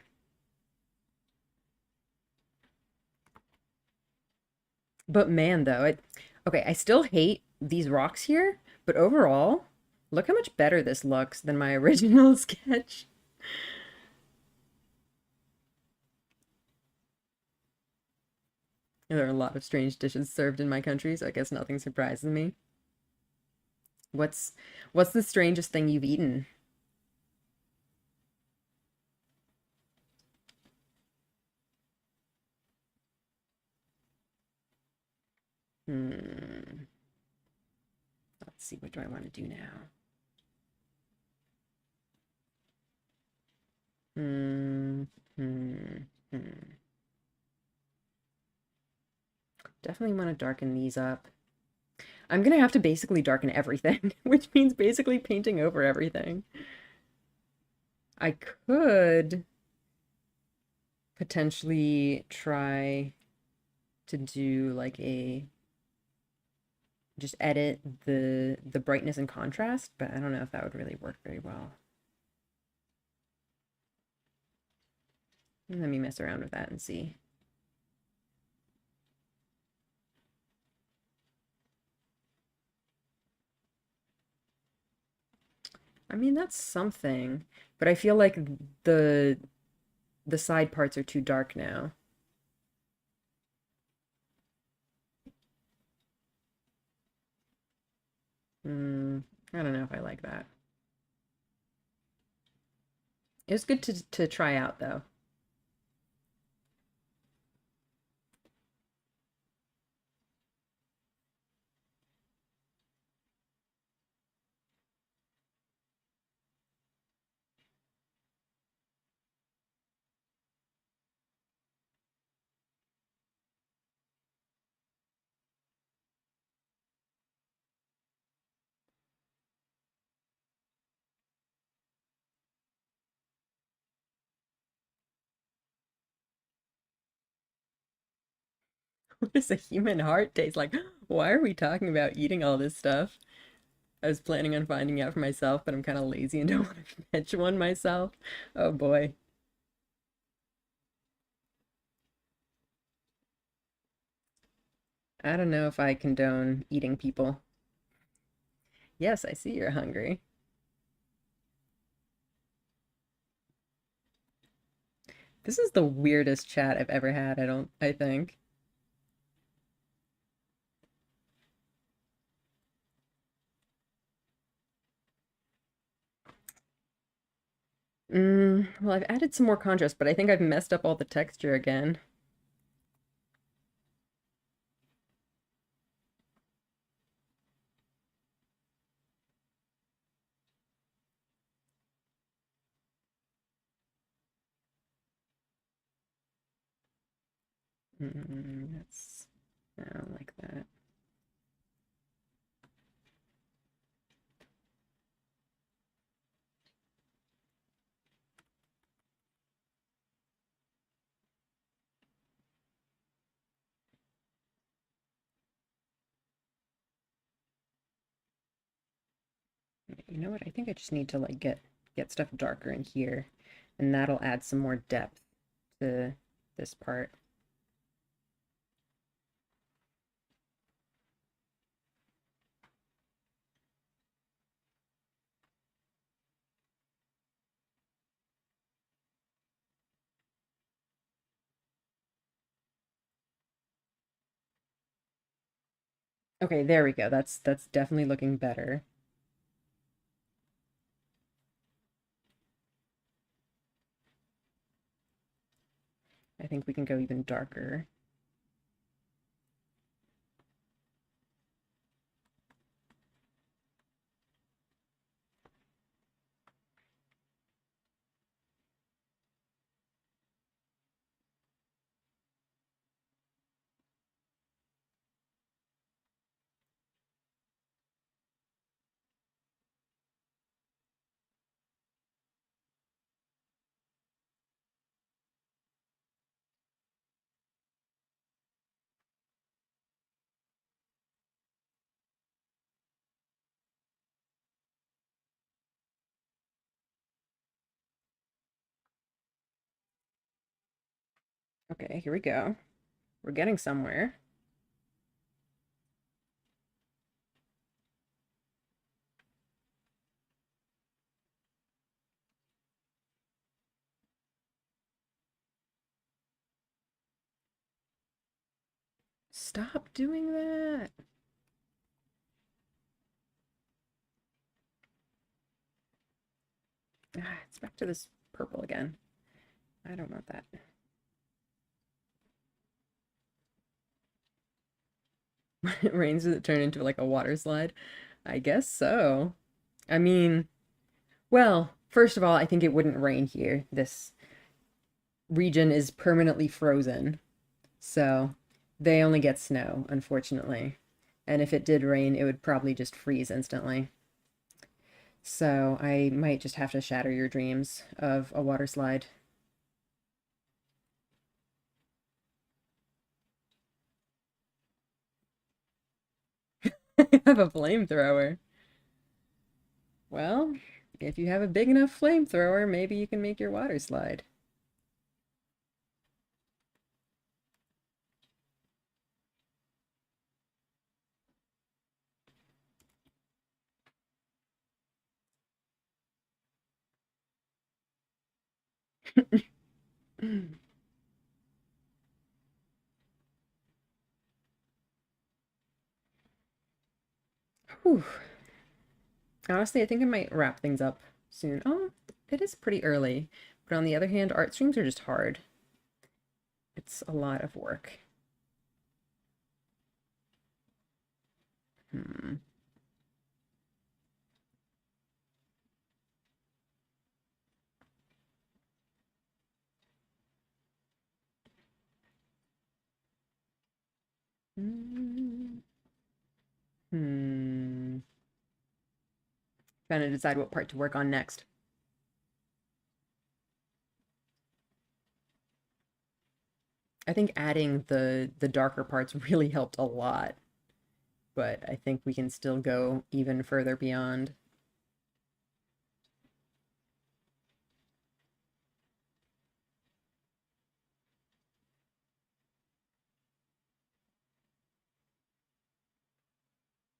But man, though, okay, I still hate these rocks here, but overall, look how much better this looks than my original sketch. There are a lot of strange dishes served in my country, so I guess nothing surprises me. What's what's the strangest thing you've eaten? Hmm. Let's see, what do I want to do now? Hmm. Hmm. Hmm. Definitely want to darken these up. I'm gonna have to basically darken everything, which means basically painting over everything. I could potentially try to do like a just edit the brightness and contrast, but I don't know if that would really work very well. Let me mess around with that and see. I mean, that's something, but I feel like the the side parts are too dark now. Hmm, I don't know if I like that. It was good to try out though. What does a human heart taste like? Why are we talking about eating all this stuff? I was planning on finding out for myself, but I'm kind of lazy and don't want to fetch one myself. Oh boy. I don't know if I condone eating people. Yes, I see you're hungry. This is the weirdest chat I've ever had, I think. Well, I've added some more contrast, but I think I've messed up all the texture again. That's, I don't like that. You know what? I think I just need to like get stuff darker in here, and that'll add some more depth to this part. Okay, there we go. That's definitely looking better. I think we can go even darker. Okay, here we go. We're getting somewhere. Stop doing that. Ah, it's back to this purple again. I don't want that. Rains does it turn into like a water slide? I guess so. I mean, well, First of all, I think it wouldn't rain here. This region is permanently frozen, so they only get snow, unfortunately. And if it did rain, it would probably just freeze instantly. So I might just have to shatter your dreams of a water slide. I have a flamethrower. Well, if you have a big enough flamethrower, maybe you can make your water slide. Whew. Honestly, I think I might wrap things up soon. Oh, it is pretty early. But on the other hand, art streams are just hard. It's a lot of work. Hmm. Hmm. Hmm. Trying to decide what part to work on next. I think adding the darker parts really helped a lot, but I think we can still go even further beyond.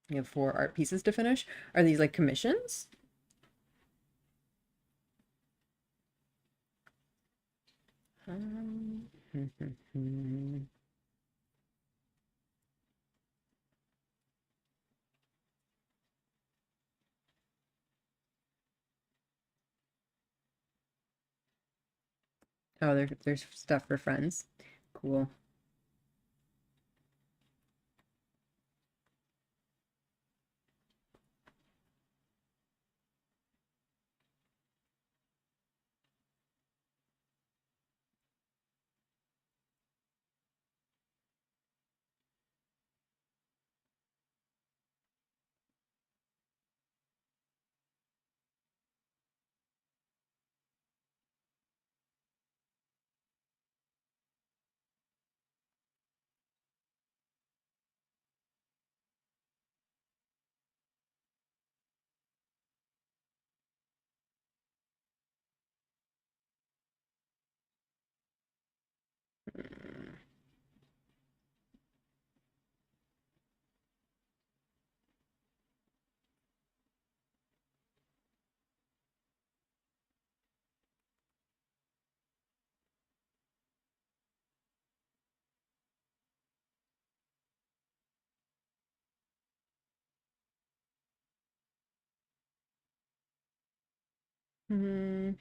You have 4 art pieces to finish. Are these like commissions? Um, Oh, there's stuff for friends. Cool. Hmm.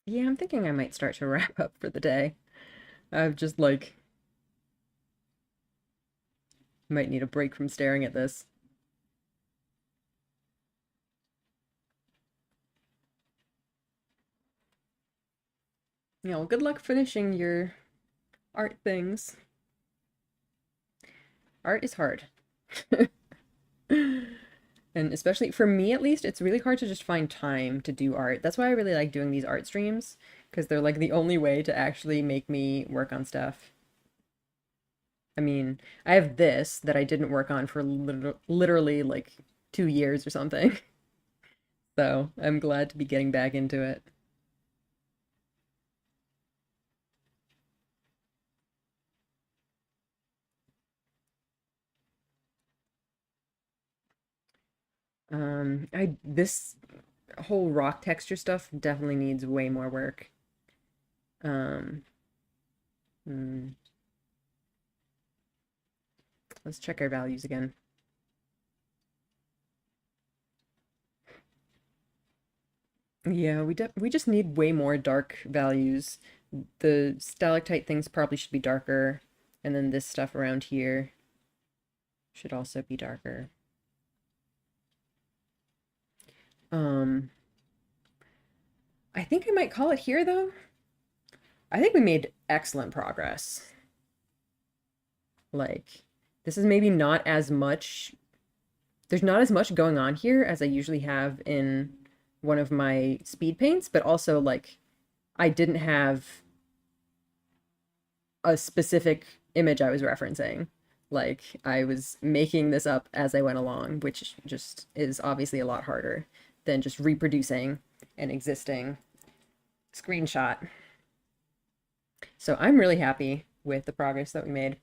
Yeah, I'm thinking I might start to wrap up for the day. I've just like might need a break from staring at this. Yeah, well, good luck finishing your art things. Art is hard. And especially for me, at least, it's really hard to just find time to do art. That's why I really like doing these art streams, because they're like the only way to actually make me work on stuff. I mean, I have this that I didn't work on for literally like 2 years or something. So I'm glad to be getting back into it. This whole rock texture stuff definitely needs way more work. Um, hmm, let's check our values again. Yeah, we just need way more dark values. The stalactite things probably should be darker, and then this stuff around here should also be darker. Um, I think I might call it here though. I think we made excellent progress. Like, this is maybe not as much, there's not as much going on here as I usually have in one of my speed paints, but also like I didn't have a specific image I was referencing. Like I was making this up as I went along, which just is obviously a lot harder than just reproducing an existing screenshot. So I'm really happy with the progress that we made.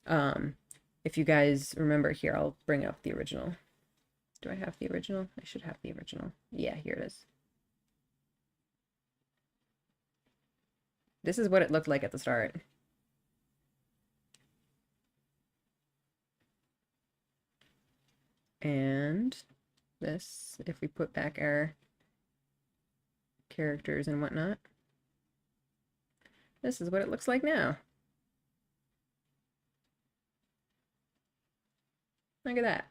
Um, if you guys remember here, I'll bring up the original. Do I have the original? I should have the original. Yeah, here it is. This is what it looked like at the start. And this, if we put back our characters and whatnot, this is what it looks like now. Look at that.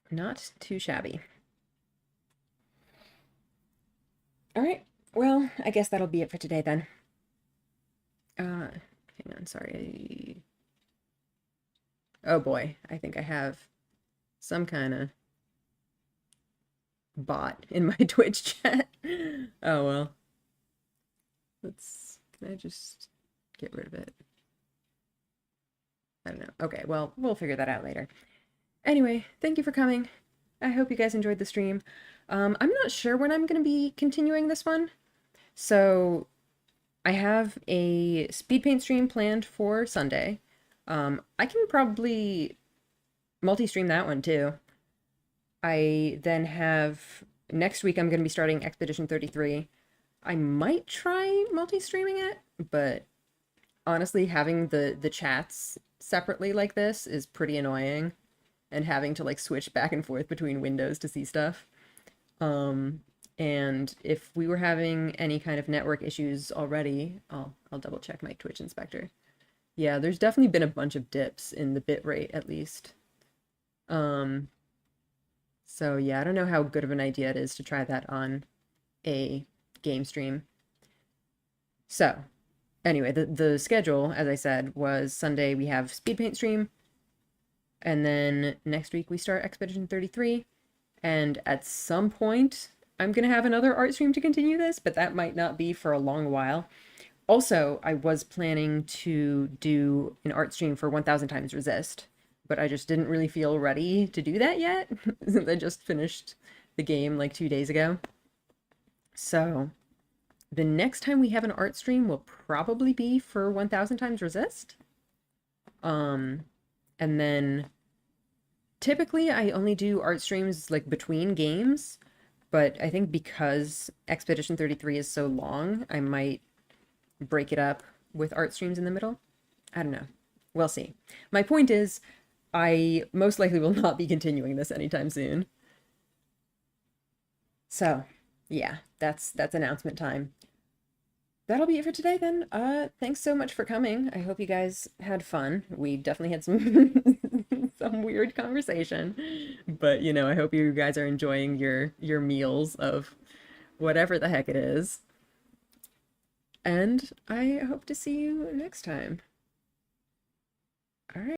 Not too shabby. All right. Well, I guess that'll be it for today then. Hang on, sorry. Oh boy, I think I have some kind of bot in my Twitch chat. Oh well. Can I just get rid of it? I don't know. Okay, well, we'll figure that out later. Anyway, thank you for coming. I hope you guys enjoyed the stream. I'm not sure when I'm going to be continuing this one. So I have a speed paint stream planned for Sunday. I can probably multi-stream that one too. I then have next week I'm going to be starting Expedition 33. I might try multi-streaming it, but honestly having the chats separately like this is pretty annoying, and having to like switch back and forth between windows to see stuff. And if we were having any kind of network issues already, I'll double check my Twitch inspector. Yeah, there's definitely been a bunch of dips in the bit rate at least. So yeah, I don't know how good of an idea it is to try that on a game stream. So anyway, the schedule, as I said, was Sunday we have speed paint stream, and then next week we start Expedition 33, and at some point I'm gonna have another art stream to continue this, but that might not be for a long while. Also, I was planning to do an art stream for 1000 times resist, but I just didn't really feel ready to do that yet since I just finished the game like 2 days ago. So the next time we have an art stream will probably be for 1000 times resist. And then typically I only do art streams like between games, but I think because Expedition 33 is so long, I might break it up with art streams in the middle. I don't know. We'll see. My point is, I most likely will not be continuing this anytime soon. So, yeah, that's announcement time. That'll be it for today then. Thanks so much for coming. I hope you guys had fun. We definitely had some some weird conversation, but you know, I hope you guys are enjoying your meals of whatever the heck it is. And I hope to see you next time. All right.